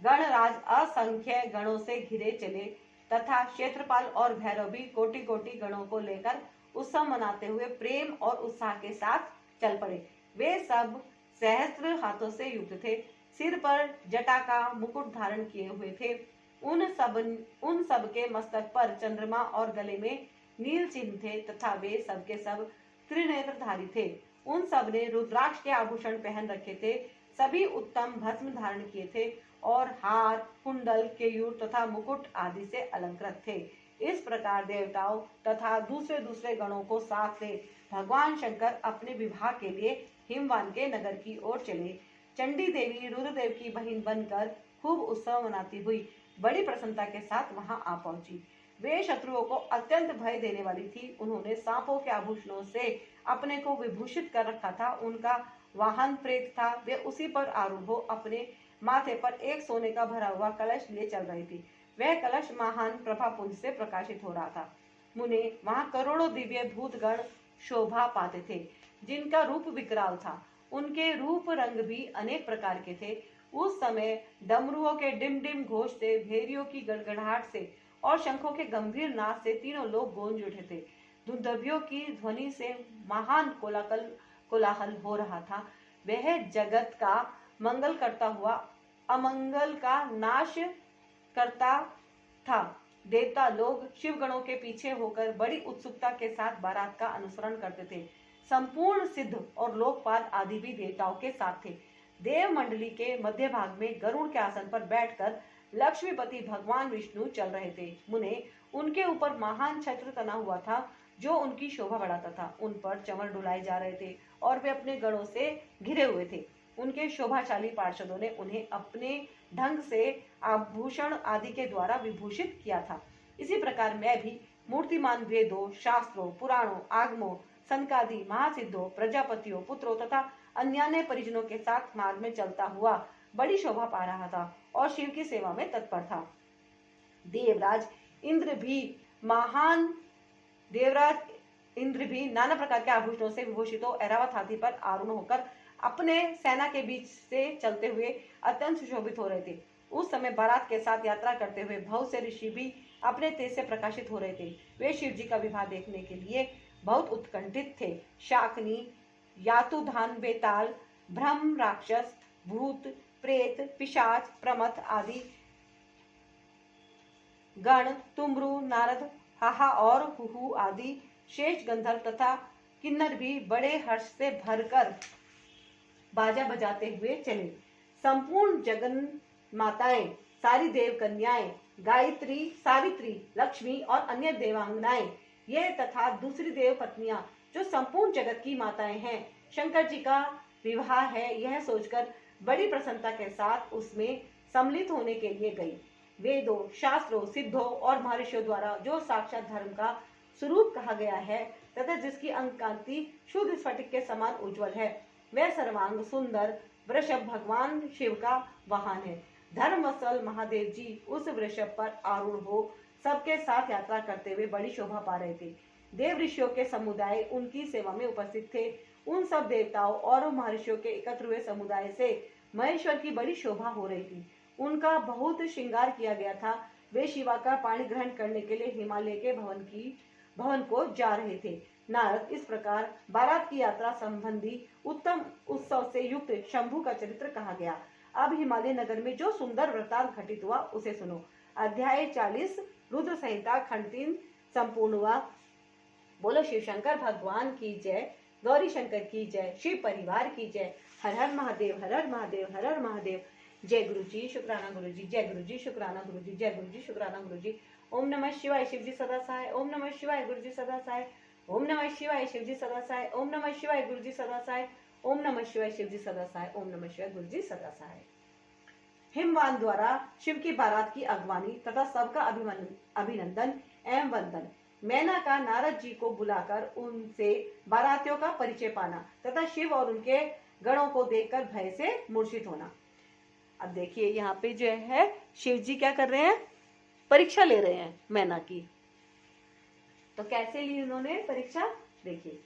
गणराज असंख्य गणों से घिरे चले तथा क्षेत्रपाल और भैरव भी कोटि कोटि गणों को लेकर उत्सव मनाते हुए प्रेम और उत्साह के साथ चल पड़े। वे सब सहस्त्र हाथों से युक्त थे, सिर पर जटा का मुकुट धारण किए हुए थे। उन सब के मस्तक पर चंद्रमा और गले में नील चिन्ह थे तथा वे सब के सब त्रिनेत्रधारी थे। उन सब ने रुद्राक्ष के आभूषण पहन रखे थे, सभी उत्तम भस्म धारण किए थे और हार, कुंडल, केयूर तथा मुकुट आदि से अलंकृत थे। इस प्रकार देवताओं तथा दूसरे दूसरे गणों को साथ ले भगवान शंकर अपने विवाह के लिए हिमवान के नगर की ओर चले। चंडी देवी रुद्रदेव की बहन बनकर खूब उत्सव मनाती हुई बड़ी प्रसन्नता के साथ वहां आ पहुंची। वे शत्रुओं को अत्यंत भय देने वाली थी। उन्होंने सांपों के आभूषणों से अपने को विभूषित कर रखा था। उनका वाहन प्रेत था। वे उसी पर आरूढ़ हो अपने माथे पर एक सोने का भरा हुआ कलश लिए चल रही थी। वह कलश महान प्रभापुंज से प्रकाशित हो रहा था। मुने, वहां करोड़ों दिव्य भूतगण शोभा पाते थे, जिनका रूप विकराल था। उनके रूप रंग भी अनेक प्रकार के थे। उस समय डमरुओं के डिम डिम घोष से, भेरियों की गड़गड़ाहट से और शंखों के गंभीर नाद से तीनों लोग गूंज उठे थे। दुंदुभियों की ध्वनि से महान कोलाहल हो रहा था। वह जगत का मंगल करता हुआ अमंगल का नाश करता था। देवता लोग शिवगणों के पीछे होकर बड़ी उत्सुकता के साथ बारात का अनुसरण करते थे। संपूर्ण सिद्ध और लोकपाल आदि भी देवताओं के साथ थे। देव मंडली के मध्य भाग में गरुड़ के आसन पर बैठकर लक्ष्मीपति भगवान विष्णु चल रहे थे। मुने, उनके ऊपर महान छत्र तना हुआ था जो उनकी शोभा बढ़ाता था। उन पर चमर डुलाए जा रहे थे और वे अपने गणों से घिरे हुए थे। उनके शोभाशाली पार्षदों ने उन्हें अपने ढंग से आभूषण आदि के द्वारा विभूषित किया था। इसी प्रकार मैं भी मूर्तिमान वेदों, शास्त्रों, पुराणों, आगमों, सनकादि महासिद्धों, प्रजापतियों, पुत्रों तथा अन्यान्य परिजनों के साथ मार्ग में चलता हुआ बड़ी शोभा पा रहा था और शिव की सेवा में तत्पर था। देवराज इंद्र भी इंद्र भी नाना प्रकार के आभूषणों से विभूषित हो ऐरावत हाथी पर आरूढ़ होकर अपने सेना के बीच से चलते हुए अत्यंत सुशोभित हो रहे थे। उस समय बारात के साथ यात्रा करते हुए बहुत से ऋषि भी अपने तेज से प्रकाशित हो रहे थे। वे शिव जी का विवाह देखने के लिए बहुत उत्कंठित थे। शाकनी, यातुधान, बेताल, ब्रह्म, राक्षस, भूत, प्रेत, पिशाच, प्रमथ आदि गण, तुमरु, नारद, हाहा और हुहु आदि शेष गंधर्व तथा किन्नर भी बड़े हर्ष से भरकर बाजा बजाते हुए चले। संपूर्ण जगन माताएं, सारी देव कन्याएं, गायत्री, सावित्री, लक्ष्मी और अन्य देवांगनाएं, ये तथा दूसरी देव पत्नियां जो संपूर्ण जगत की माताएं हैं, शंकर जी का विवाह है यह सोचकर बड़ी प्रसन्नता के साथ उसमें सम्मिलित होने के लिए गई। वेदों, शास्त्रों, सिद्धों और महर्षियों द्वारा जो साक्षात धर्म का स्वरूप कहा गया है तथा जिसकी अंग कांति शुद्ध स्फटिक के समान उज्जवल है, वह सर्वांग सुंदर वृषभ भगवान शिव का वाहन है। धर्मवत्सल महादेव जी उस वृषभ पर आरूढ़ हो सबके साथ यात्रा करते हुए बड़ी शोभा पा रहे थे। देव ऋषियों के समुदाय उनकी सेवा में उपस्थित थे। उन सब देवताओं और महर्षियों के एकत्र हुए समुदाय से महेश्वर की बड़ी शोभा हो रही थी। उनका बहुत श्रृंगार किया गया था। वे शिवा का पाणी ग्रहण करने के लिए हिमालय के भवन को जा रहे थे। नारद इस प्रकार बारात की यात्रा संबंधी उत्तम उत्सव से युक्त शंभु का चरित्र कहा गया। अब हिमालय नगर में जो सुंदर वृतांत घटित हुआ उसे सुनो। अध्याय 40 रुद्र संहिता खंड 3 संपूर्ण हुआ। बोलो शिव शंकर भगवान की जय, गौरी शंकर की जय, शिव परिवार की जय। हर हर महादेव, हर हर महादेव, हर हर महादेव। जय गुरु जी, शुक्राना गुरु जी, जय गुरु जी, शुक्राना गुरु जी, जय गुरु जी, शुक्राना गुरु जी। ओम नमः शिवाय, शिव जी सदा सहाय। ओम नमः शिवाय, गुरु जी सदा सहाय। ओम नमः शिवाय, शिव जी सदा सहाय। ओम नमः शिवाय, गुरु जी सदा सहाय। ओम नमः शिवाय, शिव जी सदा सहाय। ओम नमः शिवाय, गुरु जी सदा सहाय। हिमवान द्वारा शिव की बारात की अगवानी तथा सबका अभिनंदन एवं वंदन। मैना का नारद जी को बुलाकर उनसे बारातियों का परिचय पाना तथा शिव और उनके गणों को देखकर भय से मूर्छित होना। अब देखिए यहाँ पे जो है शिव जी क्या कर रहे हैं, परीक्षा ले रहे हैं मैना की। तो कैसे ली उन्होंने परीक्षा, देखिए।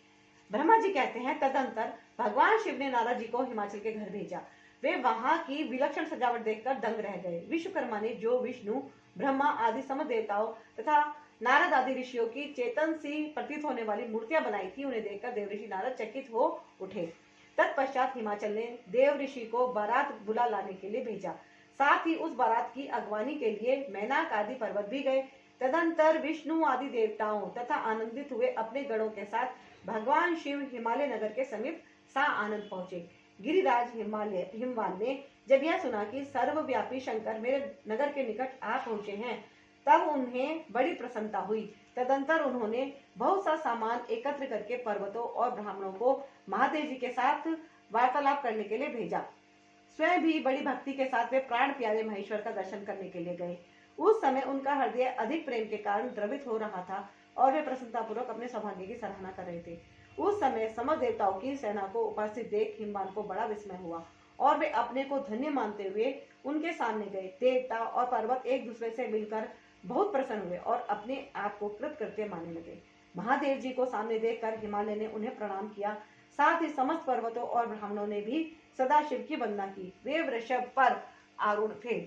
ब्रह्मा जी कहते हैं तदंतर भगवान शिव ने नारद जी को हिमाचल के घर भेजा। वे वहां की विलक्षण सजावट देखकर दंग रह गए। विश्वकर्मा ने जो विष्णु, ब्रह्मा आदि सम देवताओं तथा नारद आदि ऋषियों की चेतन सी प्रतीत होने वाली मूर्तियां बनाई थी, उन्हें देखकर देवऋषि नारद चकित हो उठे। तत्पश्चात हिमाचल ने देव ऋषि को बारात बुला लाने के लिए भेजा। साथ ही उस बारात की अगवानी के लिए मैनाक आदि पर्वत भी गए। तदंतर विष्णु आदि देवताओं तथा आनंदित हुए अपने गणों के साथ भगवान शिव हिमालय नगर के समीप सा आनंद पहुंचे। गिरिराज हिमवान ने जब यह सुना कि सर्वव्यापी शंकर मेरे नगर के निकट आ पहुंचे हैं, तब उन्हें बड़ी प्रसन्नता हुई। तदंतर उन्होंने बहुत सा सामान एकत्र करके पर्वतों और ब्राह्मणों को महादेव जी के साथ वार्तालाप करने के लिए भेजा। स्वयं भी बड़ी भक्ति के साथ वे प्राण प्यारे महेश्वर का दर्शन करने के लिए गए। उस समय उनका हृदय अधिक प्रेम के कारण द्रवित हो रहा था और वे प्रसन्नता पूर्वक अपने सौभाग्य की सराहना कर रहे थे। उस समय समस्त देवताओं की सेना को उपस्थित देख हिमवान को बड़ा विस्मय हुआ और वे अपने को धन्य मानते हुए उनके सामने गए। देवता और पर्वत एक दूसरे से मिलकर बहुत प्रसन्न हुए और अपने आप को कृतकृत्य मानने लगे। महादेव जी को सामने देखकर हिमालय ने उन्हें प्रणाम किया। साथ ही समस्त पर्वतों और ब्राह्मणों ने भी सदाशिव की वंदना की। वे वृषभ पर आरूढ़ थे,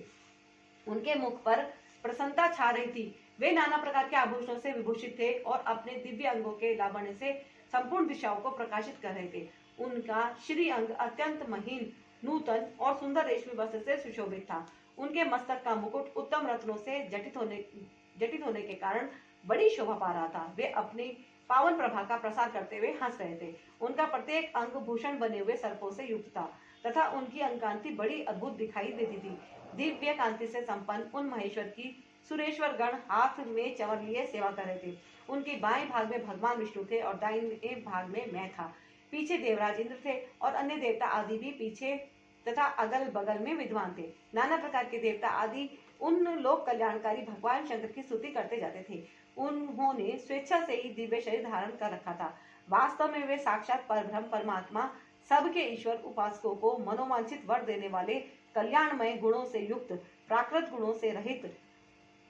उनके मुख पर प्रसन्नता छा रही थी। वे नाना प्रकार के आभूषणों से विभूषित थे और अपने दिव्य अंगों के लावण्य से संपूर्ण दिशाओं को प्रकाशित कर रहे थे। उनका श्री अंग अत्यंत महीन, नूतन और सुंदर रेशमी वस्त्र से सुशोभित था। उनके मस्तक का मुकुट उत्तम रत्नों से जटित होने के कारण बड़ी शोभा पा रहा था। वे अपनी पावन प्रभा का प्रसार करते हुए हंस रहे थे। उनका प्रत्येक अंग भूषण बने हुए सर्पों से युक्त था तथा उनकी अंगकांति बड़ी अद्भुत दिखाई देती थी। दिव्य कांति से संपन्न उन महेश्वर की सुरेश्वर गण हाथ में चंवर लिए सेवा कर रहे थे। उनकी बाएं भाग में भगवान विष्णु थे और दाहिने भाग में मैं था। पीछे देवराज इंद्र थे और अन्य देवता आदि भी पीछे तथा अगल बगल में विद्वान थे। नाना प्रकार के देवता आदि उन लोक कल्याणकारी भगवान शंकर की स्तुति करते जाते थे। उन्होंने स्वेच्छा से ही दिव्य शरीर धारण कर रखा था। वास्तव में वे साक्षात परब्रह्म परमात्मा, सबके ईश्वर, उपासकों को मनोवांछित वर देने वाले, कल्याणमय गुणों से युक्त, प्राकृत गुणों से रहित,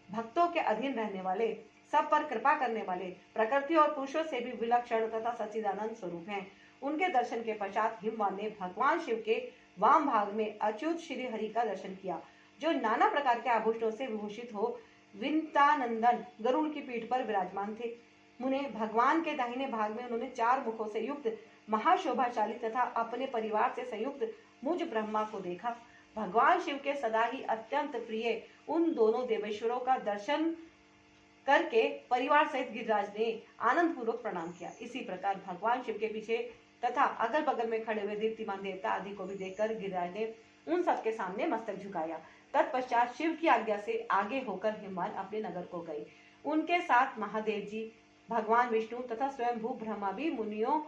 भक्तों के अधीन रहने वाले, सब पर कृपा करने वाले, प्रकृति और पुरुषों से भी विलक्षण तथा सच्चिदानंद स्वरूप हैं। उनके दर्शन के पश्चात हिमवान ने भगवान शिव के वाम भाग में अच्युत श्री हरि का दर्शन किया, जो नाना प्रकार के आभूषणों से विभूषित हो विंतानंदन गरुड़ की पीठ पर विराजमान थे। मुने भगवान के दाहिने भाग में उन्होंने 4 मुखों से युक्त महाशोभाशाली तथा अपने परिवार से संयुक्त मुझ ब्रह्मा को देखा। भगवान शिव के सदा ही अत्यंत प्रिय उन दोनों देवेश्वरों का दर्शन करके परिवार सहित गिरिराज ने आनंद पूर्वक प्रणाम किया। इसी प्रकार भगवान शिव के पीछे तथा अगल बगल में खड़े हुए दीप्तिमान देवता आदि को भी देखकर गिरिराज ने उन सबके सामने मस्तक झुकाया। तत्पश्चात शिव की आज्ञा से आगे होकर हिमवान अपने नगर को गए। उनके साथ महादेव जी, भगवान विष्णु तथा स्वयंभू ब्रह्मा भी मुनियों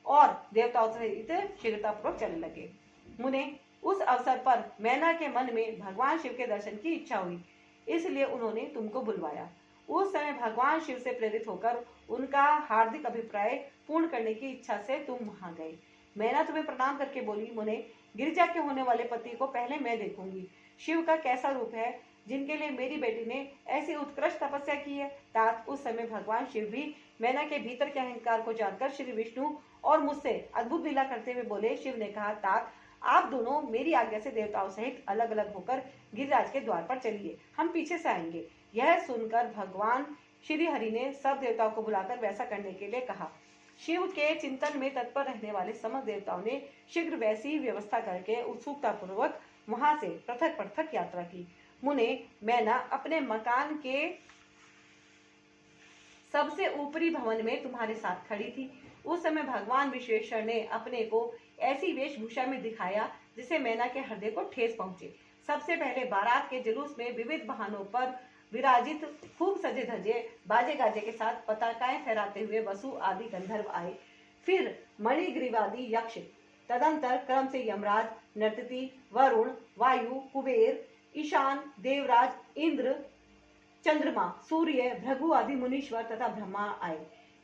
और देवताओं सहित शीघ्रतापूर्वक चलने लगे। मुने उस अवसर पर मैना के मन में भगवान शिव के दर्शन की इच्छा हुई, इसलिए उन्होंने तुमको बुलवाया। उस समय भगवान शिव से प्रेरित होकर उनका हार्दिक अभिप्राय पूर्ण करने की इच्छा से तुम वहां गए। मैना तुम्हें प्रणाम करके बोली, मुने गिरिजा के होने वाले पति को पहले मैं देखूंगी। शिव का कैसा रूप है जिनके लिए मेरी बेटी ने ऐसी उत्कृष्ट तपस्या की है। तात उस समय भगवान शिव भी मैना के भीतर के अहंकार को जानकर श्री विष्णु और मुझसे अद्भुत लीला करते हुए बोले। शिव ने कहा, तात आप दोनों मेरी आज्ञा से देवताओं सहित अलग अलग होकर गिरिराज के द्वार पर चलिए, हम पीछे से आएंगे। यह सुनकर भगवान श्री हरि ने सब देवताओं को बुलाकर वैसा करने के लिए कहा। शिव के चिंतन में तत्पर रहने वाले समस्त देवताओं ने शीघ्र वैसी ही व्यवस्था करके उत्सुकता पूर्वक वहां से पृथक पृथक यात्रा की। मुने मैना अपने मकान के सबसे ऊपरी भवन में तुम्हारे साथ खड़ी थी। उस समय भगवान विश्वेश्वर ने अपने को ऐसी वेशभूषा में दिखाया जिसे मैना के हृदय को ठेस पहुंचे। सबसे पहले बारात के जुलूस में विविध वाहनों पर विराजित खूब सजे धजे बाजे गाजे के साथ पताकाएं फहराते हुए वसु आदि गंधर्व आए। फिर मणिग्रीवादी यक्ष, तदंतर क्रम से यमराज, नर्तकी, वरुण, वायु, कुबेर, ईशान, देवराज, इंद्र, चंद्रमा, सूर्य, भृगु आदि मुनीश्वर तथा ब्रह्मा आए।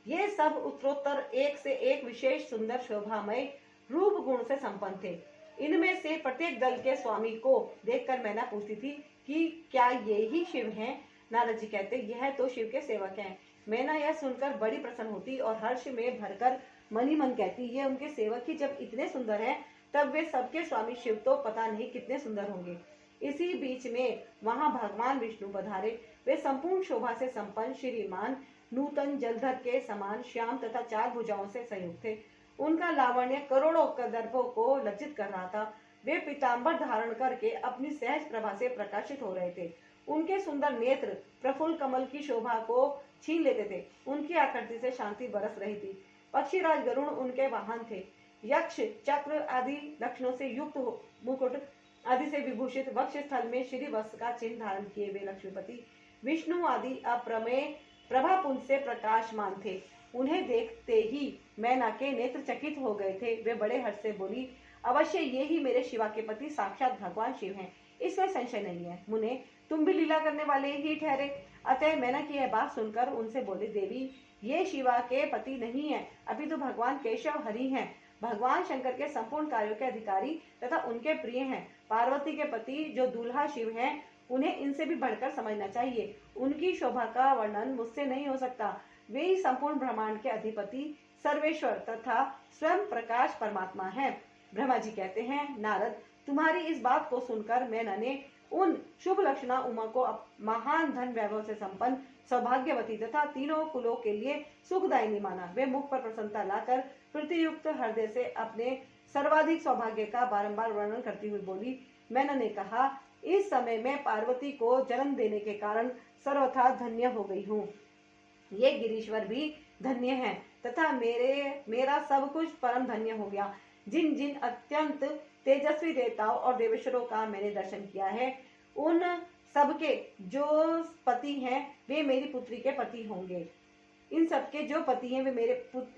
ये सब उत्तरोत्तर एक से एक विशेष सुंदर शोभामय रूप गुण से संपन्न थे। इनमें से प्रत्येक दल के स्वामी को देखकर मैना पूछती थी कि क्या ये ही शिव हैं? नारद जी कहते, यह तो शिव के सेवक हैं। मैना यह सुनकर बड़ी प्रसन्न होती और हर्ष में भरकर मन ही मन कहती, ये उनके सेवक ही जब इतने सुंदर हैं, तब वे सबके स्वामी शिव तो पता नहीं कितने सुंदर होंगे। इसी बीच में वहां भगवान विष्णु पधारे। वे संपूर्ण शोभा से संपन्न श्रीमान, नूतन जलधर के समान श्याम तथा 4 भुजाओं से संयुक्त थे। उनका लावण्य करोड़ों कदर्भों को लज्जित कर रहा था। वे पीताम्बर धारण करके अपनी सहज प्रभा से प्रकाशित हो रहे थे। उनके सुंदर नेत्र प्रफुल्ल कमल की शोभा को छीन लेते थे। उनकी आकृति से शांति बरस रही थी। पक्षीराज गरुड़ उनके वाहन थे। यक्ष, चक्र आदि लक्षणों से युक्त मुकुट आदि से विभूषित वक्ष स्थल में श्री वत्स का चिन्ह धारण किए वे लक्ष्मीपति विष्णु आदि अप्रमेय प्रभापुंज से प्रकाशमान थे। उन्हें देखते ही मैना के नेत्र चकित हो गए थे। वे बड़े हर्ष से बोली, अवश्य ये ही मेरे शिवा के पति साक्षात भगवान शिव हैं, इसमें संशय नहीं है। मुने तुम भी लीला करने वाले ही ठहरे। अतः मैना की यह बात सुनकर उनसे बोले, देवी ये शिवा के पति नहीं है, अभी तो भगवान केशव हरि हैं। भगवान शंकर के संपूर्ण कार्यों के अधिकारी तथा उनके प्रिय हैं। पार्वती के पति जो दूल्हा शिव हैं, उन्हें इनसे भी बढ़कर समझना चाहिए। उनकी शोभा का वर्णन मुझसे नहीं हो सकता। वे ही संपूर्ण ब्रह्मांड के अधिपति सर्वेश्वर तथा स्वयं प्रकाश परमात्मा हैं। ब्रह्मा जी कहते हैं, नारद तुम्हारी इस बात को सुनकर मैंने ने उन शुभ लक्षणा उमा को महान धन वैभव से संपन्न सौभाग्यवती तथा तीनों कुलों के लिए सुखदायिनी माना। वे मुख पर प्रसन्नता लाकर प्रतियुक्त हृदय से अपने सर्वाधिक सौभाग्य का बारंबार वर्णन करती हुई बोली। मैंने ने कहा, इस समय मैं पार्वती को जन्म देने के कारण सर्वथा धन्य हो गई हूँ। ये गिरीश्वर भी धन्य हैं तथा मेरा सब कुछ परम धन्य हो गया। जिन जिन अत्यंत तेजस्वी देवताओं और देवेश्वरों का मैंने दर्शन किया है, उन सबके जो पति हैं वे मेरी पुत्री के पति होंगे। इन सबके जो पति हैं वे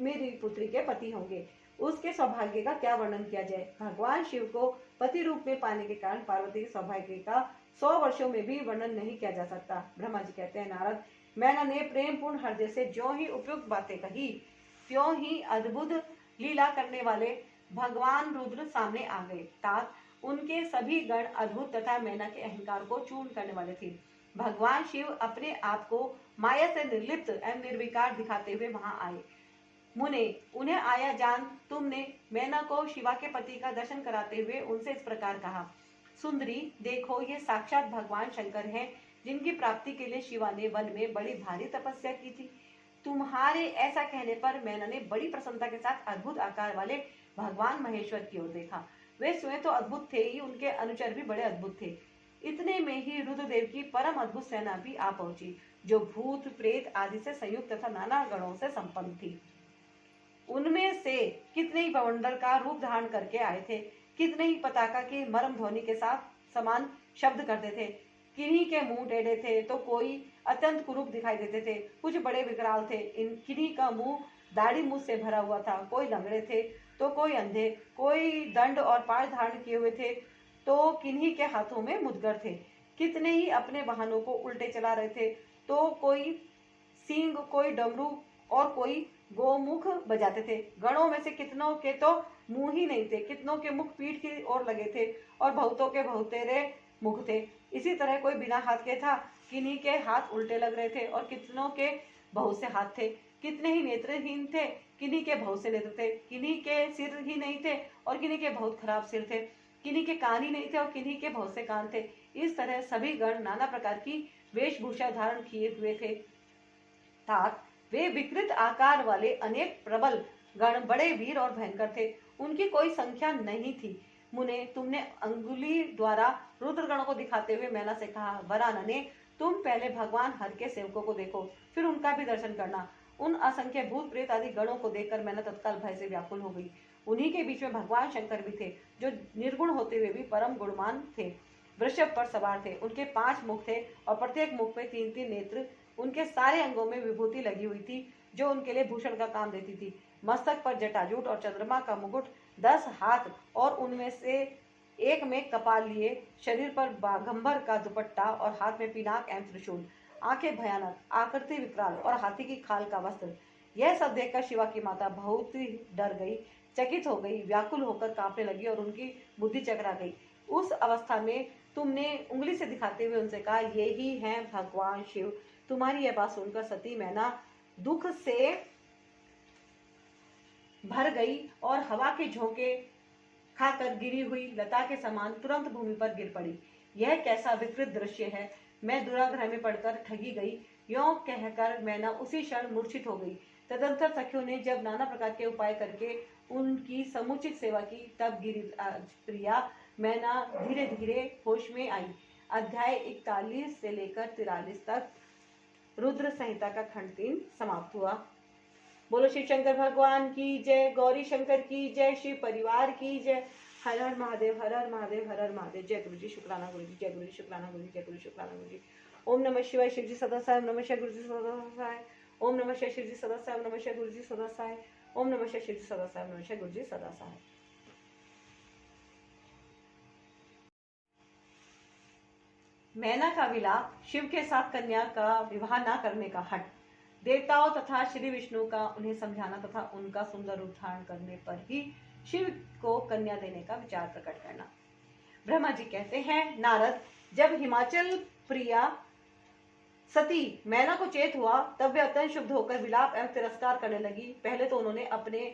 मेरी पुत्री के पति होंगे। उसके सौभाग्य का क्या वर्णन किया जाए। भगवान शिव को पति रूप में पाने के कारण पार्वती के सौभाग्य का 100 वर्षों में भी वर्णन नहीं किया जा सकता। ब्रह्मा जी कहते हैं, नारद मैंने ने प्रेम पूर्ण हृदय से जो ही उपयुक्त बातें कही, त्यों ही अद्भुत लीला करने वाले भगवान रुद्र सामने आ गए। तात उनके सभी गण अद्भुत तथा मैना के अहंकार को चूर्ण करने वाले थे। भगवान शिव अपने आप को माया से निर्लिप्त एवं निर्विकार दिखाते हुए वहां आए। मुने, उन्हें आया जान तुमने मैना को शिवा के पति का दर्शन कराते हुए उनसे इस प्रकार कहा, सुंदरी देखो, ये साक्षात भगवान शंकर हैं, जिनकी प्राप्ति के लिए शिवा ने वन में बड़ी भारी तपस्या की थी। तुम्हारे ऐसा कहने पर मैना ने बड़ी प्रसन्नता के साथ अद्भुत आकार वाले भगवान महेश्वर की ओर देखा। वे स्वयं तो अद्भुत थे ही, उनके अनुचर भी बड़े अद्भुत थे। इतने में ही रुद्रदेव की परम अद्भुत सेना भी आ पहुंची, जो भूत प्रेत आदि से संयुक्त तथा नाना गणों से संपन्न थी। उनमें से कितने ही बवंडर का रूप धारण करके आए थे, कितने ही पताका की मरम ध्वनि के साथ समान शब्द करते थे। किन्हीं के मुंह टेढ़े थे तो कोई अत्यंत कुरूप दिखाई देते थे, कुछ बड़े विकराल थे। किन्हीं का मुंह दाढ़ी मुंह से भरा हुआ था, कोई लंगड़े थे तो कोई अंधे, कोई दंड और पाश धारण किए हुए थे तो किन्हीं के हाथों में मुदगर थे। कितने ही अपने वाहनों को उल्टे चला रहे थे, तो कोई सींग, कोई डमरू और कोई गोमुख बजाते थे। गणों में से कितनों के तो मुंह ही नहीं थे, कितनों के मुख पीठ की ओर लगे थे और बहुतों के बहुतेरे मुख थे। इसी तरह कोई बिना हाथ के था, किन्हीं के हाथ उल्टे लग रहे थे और कितनों के बहुत से हाथ थे। कितने ही नेत्रहीन थे, किन्हीं के बहुत से नेत्र थे, किन्हीं के सिर ही नहीं थे और किन्हीं के बहुत खराब सिर थे, किन्हीं के कान ही नहीं थे और किन्हीं के बहुत से कान थे। इस तरह सभी गण नाना प्रकार की वेशभूषा धारण किए हुए थे। तात वे विकृत आकार वाले अनेक प्रबल गण बड़े वीर और भयंकर थे, उनकी कोई संख्या नहीं थी। मुने, तुमने अंगुली द्वारा रुद्रगणों को दिखाते हुए मैना से कहा, वरानने, तुम पहले भगवान हर के सेवकों को देखो, फिर उनका भी दर्शन करना। उन असंख्य भूत प्रेत आदि गणों को देखकर मैना तत्काल भय से व्याकुल हो गई। उन्हीं के बीच में भगवान शंकर भी थे, जो निर्गुण होते हुए भी परम गुणवान थे। वृषभ पर सवार थे, उनके 5 मुख थे और प्रत्येक मुख में 3-3 नेत्र। उनके सारे अंगों में विभूति लगी हुई थी, जो उनके लिए भूषण का काम देती थी। मस्तक पर जटाजूट और चंद्रमा का मुकुट, 10 हाथ और उनमें से एक में कपाल लिए, शरीर पर बाघंबर का दुपट्टा और हाथ में पिनाक एवं त्रिशूल, आंखें भयानक, आकृति विकराल और हाथी की खाल का वस्त्र। यह सब देखकर शिवा की माता बहुत ही डर गई, चकित हो गई, व्याकुल होकर कांपने लगी और उनकी बुद्धि चकरा गई। उस अवस्था में तुमने उंगली से दिखाते हुए उनसे कहा, ये ही हैं भगवान शिव। तुम्हारी यह बात सुनकर सती मैना दुख से भर गई और हवा के झोंके खाकर गिरी हुई लता के समान तुरंत भूमि पर गिर पड़ी। यह कैसा विकृत दृश्य है, मैं दुराग्रह में पड़कर ठगी गई। यों कहकर मैना उसी क्षण मूर्छित हो गई। तदंतर सखियों ने जब नाना प्रकार के उपाय करके उनकी समुचित सेवा की, तब गिरी प्रिया मैना धीरे धीरे होश में आई। अध्याय 41 से लेकर 43 तक रुद्र संहिता का खंड 3 समाप्त हुआ। बोलो शिव शंकर भगवान की जय, गौरी शंकर की जय, शिव परिवार की जय। हर हर महादेव, हर हर महादेव, हर हर महादेव। जय गुरु जी, शुक्राना गुरु जी, जय गुरु जी, शुक्राना गुरु जी, जय गुरु शुक्राना गुरु जी। ओम नमः शिवाय। शिव जी सदा साय, नमः शिवाय। गुरु जी सदा साय, ओम नमः शिवाय। शिव जी सदा साय, नमः शिवाय। गुरु जी सदा साय, ओम नमः शिवाय। शिव जी सदा साय, नमः शिवाय। गुरु जी सदा साय। मैना का विलाप, शिव के साथ कन्या का विवाह न करने का हठ, देवताओं तथा श्री विष्णु का उन्हें समझाना तथा उनका सुंदर रूप धारण करने पर ही शिव को कन्या देने का विचार प्रकट करना। ब्रह्मा जी कहते हैं, नारद, जब हिमाचल प्रिया सती मैना को चेत हुआ, तब वे अत्यंत शुद्ध होकर विलाप एवं तिरस्कार करने लगी। पहले तो उन्होंने अपने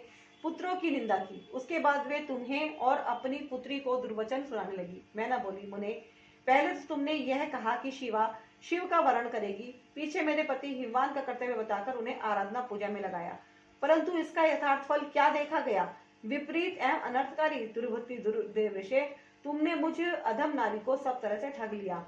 पुत्रों की निंदा की, उसके बाद वे तुम्हें और अपनी पुत्री को दुर्वचन सुनाने लगी। मैना बोली, मुने, पहले तो तुमने यह कहा कि शिवा शिव का वरण करेगी, पीछे मेरे पति हिमवान का कर्तव्य बताकर उन्हें आराधना पूजा में लगाया, परंतु इसका यथार्थ फल क्या देखा गया? विपरीत एवं अनर्थकारी दुर्वृत्ति दुर्देवशे, तुमने मुझ अधम नारी को सब तरह से ठग लिया।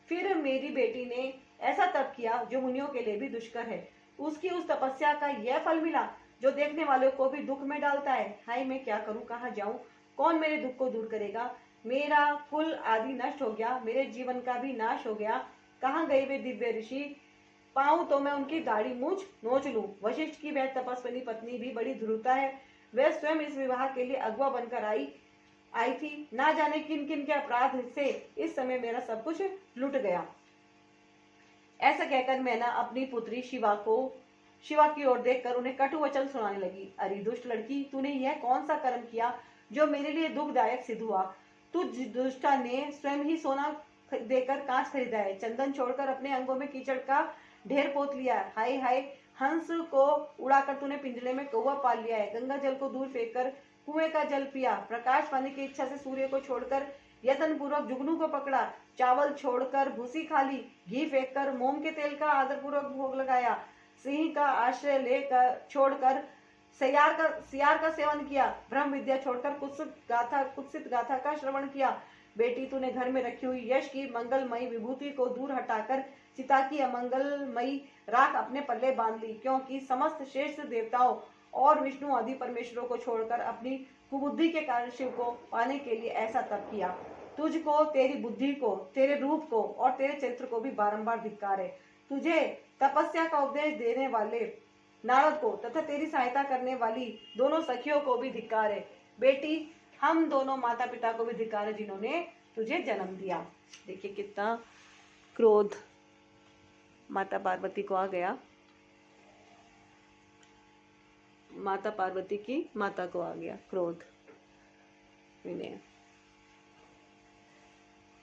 फिर मेरी बेटी ने ऐसा तप किया जो मुनियों के लिए भी दुष्कर है। उसकी उस तपस्या का यह फल मिला जो देखने वालों को भी दुख में डालता है। हाय, मैं क्या करूं, कहाँ जाऊं, कौन मेरे दुख को दूर करेगा? मेरा कुल आदि नष्ट हो गया, मेरे जीवन का भी नाश हो गया। कहाँ गए वे दिव्य ऋषि? पाऊं तो मैं उनकी दाढ़ी मूछ नोच लूं। वशिष्ठ की वह तपस्विनी पत्नी भी बड़ी ध्रुता है, वह स्वयं इस विवाह के लिए अगवा बनकर आई थी। ना जाने किन किन के अपराध से इस समय मेरा सब कुछ लुट गया। ऐसा कहकर मैना अपनी पुत्री शिवा की ओर देखकर उन्हें कटु वचन सुनाने लगी। अरे दुष्ट लड़की, तूने यह कौन सा कर्म किया जो मेरे लिए दुखदायक सिद्ध हुआ? तू दुष्टा ने स्वयं ही सोना देकर कांच खरीदा है, चंदन छोड़कर अपने अंगों में कीचड़ का ढेर पोत लिया है। हाय हाय, हंस को उड़ाकर तूने पिंजरे में कौवा पाल लिया है, गंगा जल को दूर फेंक कर कुएं का जल पिया, प्रकाश पाने की इच्छा से सूर्य को छोड़कर यत्न पूर्वक जुगनू को पकड़ा, चावल छोड़कर भूसी खा ली, घी फेंक कर मोम के तेल का आदर पूर्वक भोग लगाया, सिंह का आश्रय लेकर छोड़कर सियार का सेवन किया, ब्रह्म विद्या छोड़कर कुत्सित गाथा का श्रवण किया। बेटी, तूने घर में रखी हुई यश की मंगलमयी विभूति को दूर हटाकर चिता की अमंगलमयी राख अपने पल्ले बांध ली, क्योंकि समस्त श्रेष्ठ देवताओं और विष्णु आदि परमेश्वरों को छोड़कर अपनी कुबुद्धि के कारण शिव को पाने के लिए ऐसा तप किया। तुझको, तेरी बुद्धि को, तेरे रूप को और तेरे चरित्र को भी बारंबार धिक्कार है। तुझे तपस्या का उपदेश देने वाले नारद को तथा तेरी सहायता करने वाली दोनों सखियों को भी धिक्कार है। बेटी, हम दोनों माता पिता को भी धिक्कार है जिन्होंने तुझे जन्म दिया। देखिए कितना क्रोध माता पार्वती को आ गया, माता पार्वती की माता को आ गया क्रोध। विनय,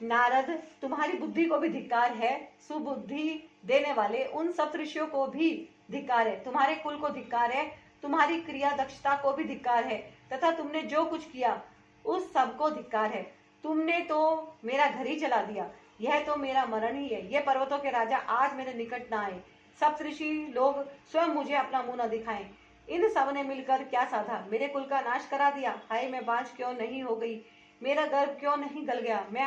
नारद, तुम्हारी बुद्धि को भी धिक्कार है, सुबुद्धि देने वाले उन सप्तऋषियों को भी धिक्कार है, तुम्हारे कुल को धिक्कार है, तुम्हारी क्रिया दक्षता को भी धिक्कार है, तथा तुमने जो कुछ किया उस सब को धिक्कार है। तुमने तो मेरा घर ही जला दिया, यह तो मेरा मरण ही है। ये पर्वतों के राजा आज मेरे निकट न आए, सप्तऋषि लोग स्वयं मुझे अपना मुंह न दिखाएं। इन सब ने मिलकर क्या साधा, मेरे कुल का नाश करा दिया। हाय, मैं बांझ क्यों नहीं हो गई, मेरा गर्भ क्यों नहीं गल गया, मैं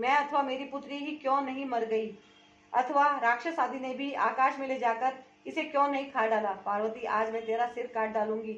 अथवा मेरी पुत्री ही क्यों नहीं मर गई, अथवा राक्षस आदि ने भी आकाश में ले जाकर इसे क्यों नहीं खा डाला। पार्वती, आज मैं तेरा सिर काट डालूंगी,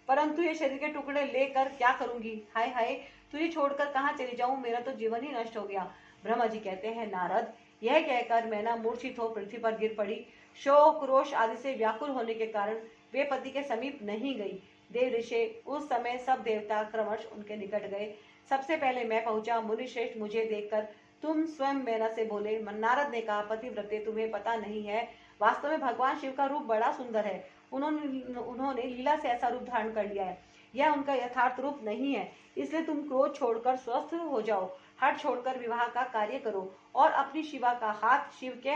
परंतु ये शरीर के टुकड़े लेकर क्या करूंगी। हाय हाय, तुझे छोड़कर कहाँ चली जाऊं, मेरा तो जीवन ही नष्ट हो गया। ब्रह्मा जी कहते हैं, नारद, यह कहकर मैना मूर्छित हो पृथ्वी पर गिर पड़ी। शोक रोष आदि से व्याकुल होने के कारण वे पति के समीप नहीं गई। देव ऋषि उस समय सब देवता क्रमश उनके निकट गए। सबसे पहले मैं पहुंचा। मुनि श्रेष्ठ मुझे देखकर तुम स्वयं मैना से बोले। नारद ने कहा, पतिव्रते, तुम्हें पता नहीं है, वास्तव में भगवान शिव का रूप बड़ा सुंदर है। उन्होंने लीला से ऐसा रूप धारण कर लिया है, यह उनका यथार्थ रूप नहीं है। इसलिए तुम क्रोध छोड़कर स्वस्थ हो जाओ, हट छोड़कर विवाह का कार्य करो और अपनी शिवा का हाथ शिव के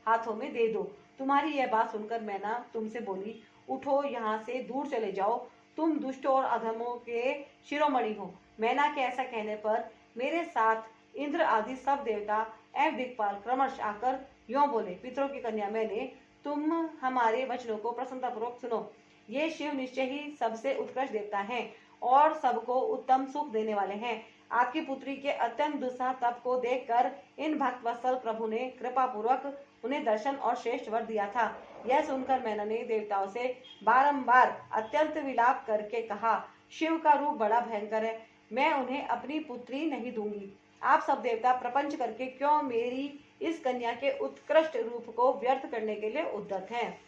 हाथों में दे दो। तुम्हारी यह बात सुनकर मैना तुमसे बोली, उठो, यहाँ से दूर चले जाओ, तुम दुष्ट और अधमों के शिरोमणि हो। मैना के ऐसा कहने पर मेरे साथ इंद्र आदि सब देवता एवं दिक्पाल क्रमश आकर यों बोले, पितरों की कन्या मैंने, तुम हमारे वचनों को प्रसन्नतापूर्वक सुनो। ये शिव निश्चय ही सबसे उत्कृष्ट देवता हैं और सबको उत्तम सुख देने वाले हैं। आपकी पुत्री के अत्यंत दुस्सह तप को देखकर इन भक्त वत्सल प्रभु ने कृपा पूर्वक उन्हें दर्शन और श्रेष्ठ वर दिया था। यह सुनकर मैंने देवताओं से बारंबार अत्यंत विलाप करके कहा, शिव का रूप बड़ा भयंकर है, मैं उन्हें अपनी पुत्री नहीं दूंगी। आप सब देवता प्रपंच करके क्यों मेरी इस कन्या के उत्कृष्ट रूप को व्यर्थ करने के लिए उद्यत हैं।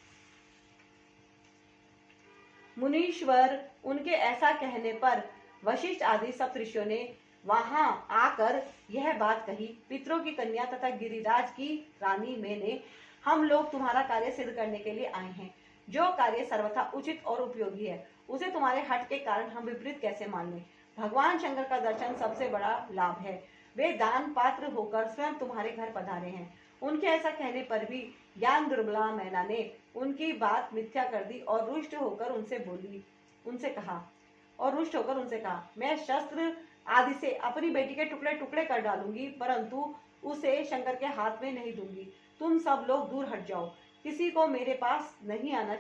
मुनीश्वर उनके ऐसा कहने पर वशिष्ठ आदि सप्तऋषियों ने वहां आकर यह बात कही, पितरों की कन्या तथा गिरिराज की रानी मैंने, हम लोग तुम्हारा कार्य सिद्ध करने के लिए आए हैं। जो कार्य सर्वथा उचित और उपयोगी है, उसे तुम्हारे हट के कारण हम विपरीत कैसे मान लें। भगवान शंकर का दर्शन सबसे बड़ा लाभ है। वे दान पात्र होकर स्वयं तुम्हारे घर पधारे हैं। उनके ऐसा कहने पर भी ज्ञान दुर्बला मैना ने उनकी बात मिथ्या कर दी और रुष्ट होकर उनसे कहा, मैं शस्त्र आदि से अपनी बेटी के टुकड़े टुकड़े कर डालूंगी, परंतु उसे शंकर के हाथ में नहीं दूंगी। तुम सब लोग दूर हट जाओ, किसी को मेरे पास नहीं आना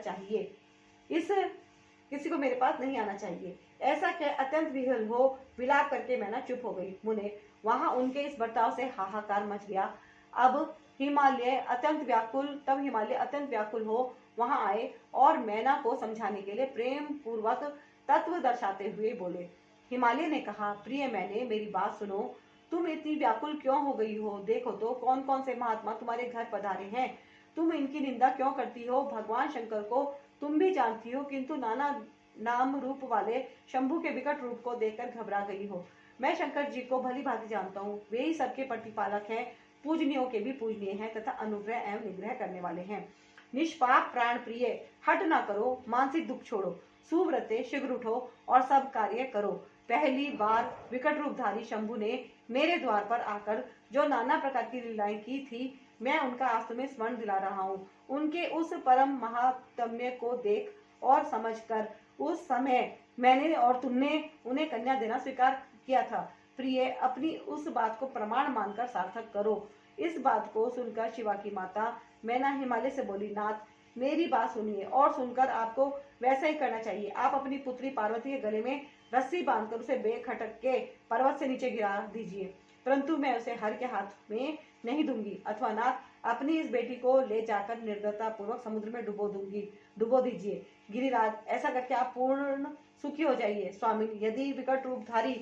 चाहिए। ऐसा कह अत्यंत विह्वल हो विलाप करके मैना चुप हो गई। मुने, वहां उनके इस बर्ताव से हाहाकार मच गया। तब हिमालय अत्यंत व्याकुल हो वहां आए और मैना को समझाने के लिए प्रेम पूर्वक तत्व दर्शाते हुए बोले। हिमालय ने कहा, प्रिय मैंने, मेरी बात सुनो, तुम इतनी व्याकुल क्यों हो गई हो। देखो तो कौन कौन से महात्मा तुम्हारे घर पधारे हैं, तुम इनकी निंदा क्यों करती हो। भगवान शंकर को तुम भी जानती हो, किंतु नाना नाम रूप वाले शंभु के विकट रूप को देखकर घबरा गई हो। मैं शंकर जी को भली भांति जानता हूँ, वे ही सबके प्रतिपालक हैं, पूजनियों के भी पूजनीय हैं तथा अनुग्रह एवं निग्रह करने वाले हैं। निष्पाप प्राण प्रिय, हट ना करो, मानसिक दुख छोड़ो, सुव्रते शीघ्र उठो और सब कार्य करो। पहली बार विकट रूपधारी शंभु ने मेरे द्वार पर आकर जो नाना प्रकार की लीलाएं की थी, मैं उनका आज तुम्हें स्मरण दिला रहा हूँ। उनके उस परम महात्म्य को देख और समझकर उस समय मैंने और तुमने उन्हें कन्या देना स्वीकार किया था। प्रिय, अपनी उस बात को प्रमाण मानकर सार्थक करो। इस बात को सुनकर शिवा की माता मैना हिमालय से बोली, नाथ, मेरी बात सुनिए और सुनकर आपको वैसा ही करना चाहिए। आप अपनी पुत्री पार्वती के गले में रस्सी बांधकर उसे बेखटक के पर्वत से नीचे गिरा दीजिए, परंतु मैं उसे हर के हाथ में नहीं दूंगी। अथवा नाथ, अपनी इस बेटी को ले जाकर निर्दयता पूर्वक समुद्र में डुबो दीजिए। गिरिराज, ऐसा करके आप पूर्ण सुखी हो जाइए। स्वामी, यदि विकट रूपधारी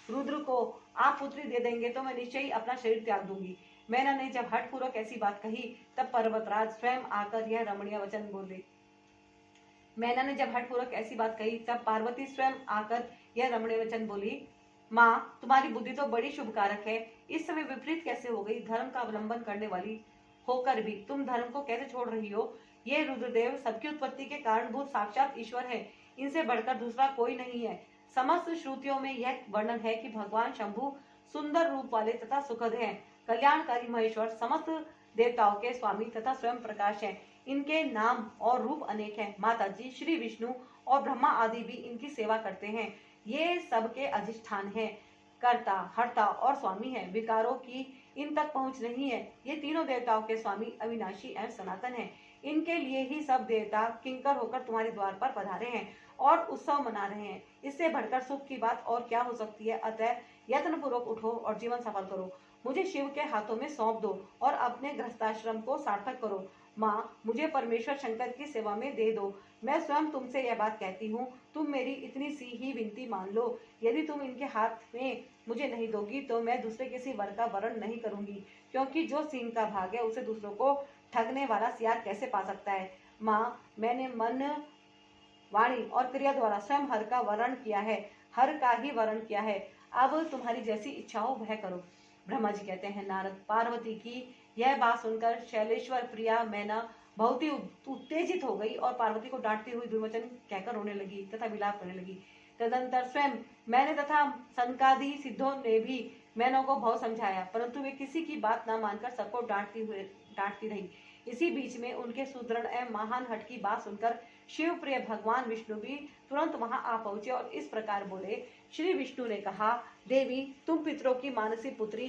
रुद्र को आप पुत्री दे देंगे तो मैं निश्चय ही अपना शरीर त्याग दूंगी। मैना ने जब हठपूर्वक ऐसी बात कही तब पर्वतराज स्वयं आकर यह रमणीय वचन बोले। मैना ने जब हठपूर्वक ऐसी बात कही तब पार्वती स्वयं आकर यह रमणीय वचन बोली, माँ, तुम्हारी बुद्धि तो बड़ी शुभकारक है। इस समय विपरीत कैसे हो गई? धर्म का अवलंबन करने वाली होकर भी तुम धर्म को कैसे छोड़ रही हो? ये रुद्रदेव सबकी उत्पत्ति के कारणभूत साक्षात ईश्वर है। इनसे बढ़कर दूसरा कोई नहीं है। समस्त श्रुतियों में यह वर्णन है कि भगवान शंभु सुंदर रूप वाले तथा सुखद हैं। कल्याणकारी महेश्वर समस्त देवताओं के स्वामी तथा स्वयं प्रकाश हैं। इनके नाम और रूप अनेक हैं। माता जी, श्री विष्णु और ब्रह्मा आदि भी इनकी सेवा करते हैं। ये सबके अधिष्ठान हैं, कर्ता, हर्ता और स्वामी हैं। विकारों की इन तक पहुंच नहीं है। ये तीनों देवताओं के स्वामी अविनाशी एवं सनातन हैं। इनके लिए ही सब देवता किंकर होकर तुम्हारे द्वार पर पधारे हैं और उत्सव मना रहे हैं। इससे बढ़कर सुख की बात और क्या हो सकती है? अतः यत्न पूर्वक उठो और जीवन सफल करो। मुझे शिव के हाथों में सौंप दो और अपने गृहस्थाश्रम को सार्थक करो। माँ, मुझे परमेश्वर शंकर की सेवा में दे दो। मैं स्वयं तुमसे यह बात कहती हूँ, तुम मेरी इतनी सी ही विनती मान लो। यदि तुम इनके हाथ में मुझे नहीं दोगी तो मैं दूसरे किसी वर का वरण नहीं करूंगी, क्योंकि जो सिंह का भाग है उसे दूसरों को ठगने वाला सियार कैसे पा सकता है। माँ, मैंने मन, वाणी और क्रिया द्वारा स्वयं हर का वर्ण किया है, हर का ही वर्ण किया है। अब तुम्हारी जैसी इच्छा हो वह करो। ब्रह्मा जी कहते हैं, नारद, पार्वती की यह बात सुनकर शैलेश्वर प्रिया मैना बहुत ही उत्तेजित हो गई और पार्वती को डांटती हुई दुर्वचन कहकर रोने लगी तथा विलाप करने लगी। तदंतर स्वयं मैंने तथा सनकादि सिद्धों ने भी मैनों को बहुत समझाया, परंतु वे किसी की बात न मानकर सबको डांटती रही। इसी बीच में उनके सुदृढ़ एवं महान हट की बात सुनकर शिव प्रिय भगवान विष्णु भी तुरंत वहां आ पहुंचे और इस प्रकार बोले। श्री विष्णु ने कहा, देवी, तुम पितरों की मानसी पुत्री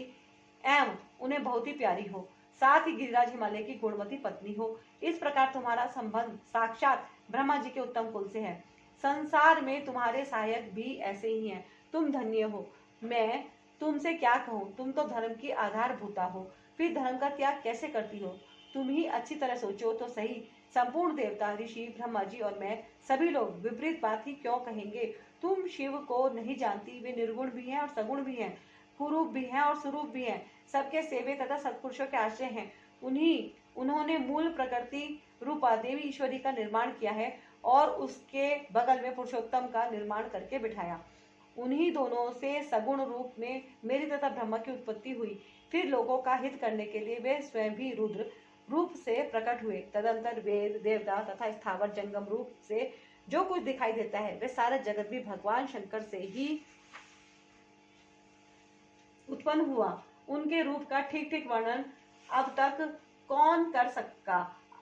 एवं उन्हें बहुत ही प्यारी हो, साथ ही गिरिराज हिमालय की गुणवती पत्नी हो। इस प्रकार तुम्हारा संबंध साक्षात ब्रह्मा जी के उत्तम कुल से है। संसार में तुम्हारे सहायक भी ऐसे ही हैं। तुम धन्य हो। मैं तुमसे क्या कहूँ, तुम तो धर्म की आधारभूता हो, फिर धर्म का त्याग कैसे करती हो? तुम ही अच्छी तरह सोचो तो सही। संपूर्ण देवता, ऋषि, ब्रह्मा जी और मैं सभी लोग विपरीत बात ही क्यों कहेंगे? तुम शिव को नहीं जानती। वे निर्गुण भी हैं और सगुण भी हैं, कुरूप भी हैं और स्वरूप भी हैं, सबके सेवे तथा सत्पुरुषों के आश्रय हैं। उन्होंने मूल प्रकृति रूपा देवी ईश्वरी का निर्माण किया है और उसके बगल में पुरुषोत्तम का निर्माण करके बिठाया। उन्हीं दोनों से सगुण रूप में मेरी तथा ब्रह्मा की उत्पत्ति हुई। फिर लोगों का हित करने के लिए वे स्वयं भी रुद्र रूप से प्रकट हुए। तदंतर वेद, देवता तथा स्थावर जंगम रूप से जो कुछ दिखाई देता है वे सारा जगत भी भगवान शंकर से ही उत्पन्न हुआ। उनके रूप का ठीक ठीक वर्णन अब तक कौन कर सका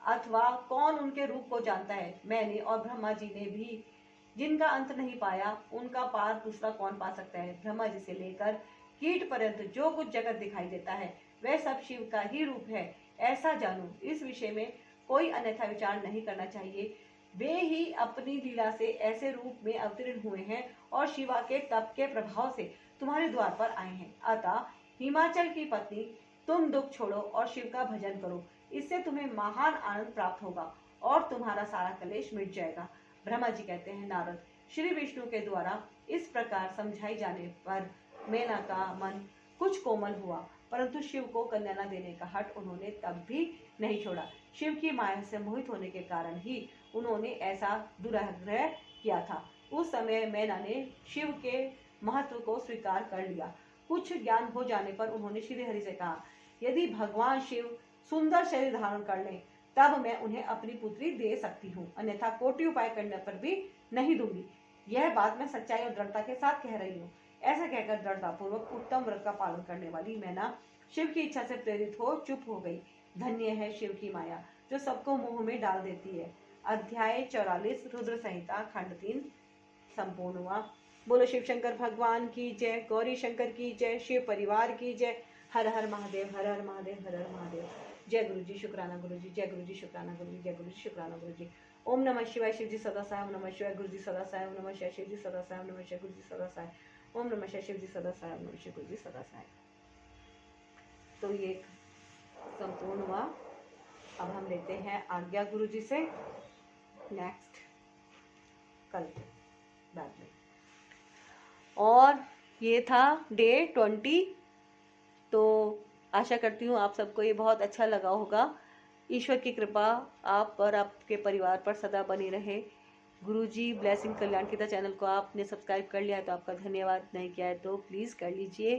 अथवा कौन उनके रूप को जानता है? मैंने और ब्रह्मा जी ने भी जिनका अंत नहीं पाया, उनका पार दूसरा कौन पा सकता है? ब्रह्मा जी से लेकर कीट पर्यंत जो कुछ जगत दिखाई देता है वह सब शिव का ही रूप है, ऐसा जानो। इस विषय में कोई अन्यथा विचार नहीं करना चाहिए। वे ही अपनी लीला से ऐसे रूप में अवतीर्ण हुए हैं और शिवा के तप के प्रभाव से तुम्हारे द्वार पर आए हैं। अतः हिमाचल की पत्नी, तुम दुख छोड़ो और शिव का भजन करो। इससे तुम्हें महान आनंद प्राप्त होगा और तुम्हारा सारा कलेश मिट जाएगा। ब्रह्मा जी कहते हैं, नारद, श्री विष्णु के द्वारा इस प्रकार समझाई जाने पर मेना का मन कुछ कोमल हुआ, परंतु शिव को कन्या न देने का हठ उन्होंने तब भी नहीं छोड़ा। शिव की माया से मोहित होने के कारण ही उन्होंने ऐसा दुराग्रह किया था। उस समय मैना ने शिव के महत्व को स्वीकार कर लिया। कुछ ज्ञान हो जाने पर उन्होंने श्री हरि से कहा, यदि भगवान शिव सुंदर शरीर धारण कर लें तब मैं उन्हें अपनी पुत्री दे सकती हूँ, अन्यथा कोटि उपाय करने पर भी नहीं दूंगी। यह बात मैं सच्चाई और दृढ़ता के साथ कह रही हूँ। ऐसा कहकर दृढ़तापूर्वक उत्तम व्रत का पालन करने वाली मैना शिव की इच्छा से प्रेरित हो चुप हो गई। धन्य है शिव की माया जो सबको मोह में डाल देती है। अध्याय 44 रुद्र संहिता खंड 3 संपूर्ण हुआ। बोलो शिव शंकर भगवान की जय, गौरी शंकर की जय, शिव परिवार की जय। हर हर महादेव, हर हर महादेव, हर हर महादेव। जय गुरु जी, शुक्राना गुरु जी, जय गुरु जी, शुक्राना गुरु जी, जय गुरु जी, शुक्राना गुरु जी। ओम नमः शिवाय, शिव जी सदा साय। ओम नमः शिवाय, गुरु जी सदा साय। ओम नमः शिवाय, शिव जी सदा साय। ओम नमः शिवाय, गुरु जी सदा साय। ओम नमः शिवाय, शिव जी सदा साय। ओम नमः शिवाय, गुरु जी सदा साय। तो ये संपूर्ण हुआ। अब हम लेते हैं आज्ञा गुरु जी से नेक्स्ट कल बाद में। और ये था डे 20। तो आशा करती हूँ आप सबको ये बहुत अच्छा लगा होगा। ईश्वर की कृपा आप और आपके परिवार पर सदा बनी रहे। गुरुजी ब्लेसिंग कल्याण गीता चैनल को आपने सब्सक्राइब कर लिया है तो आपका धन्यवाद, नहीं किया है तो प्लीज़ कर लीजिए।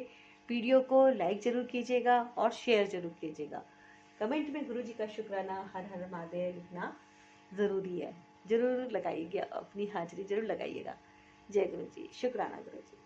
वीडियो को लाइक ज़रूर कीजिएगा और शेयर ज़रूर कीजिएगा। कमेंट में गुरुजी का शुक्राना हर हर महादेव लिखना ज़रूरी है। ज़रूर लगाइएगा, अपनी हाजिरी ज़रूर लगाइएगा। जय गुरुजी, शुक्राना गुरुजी।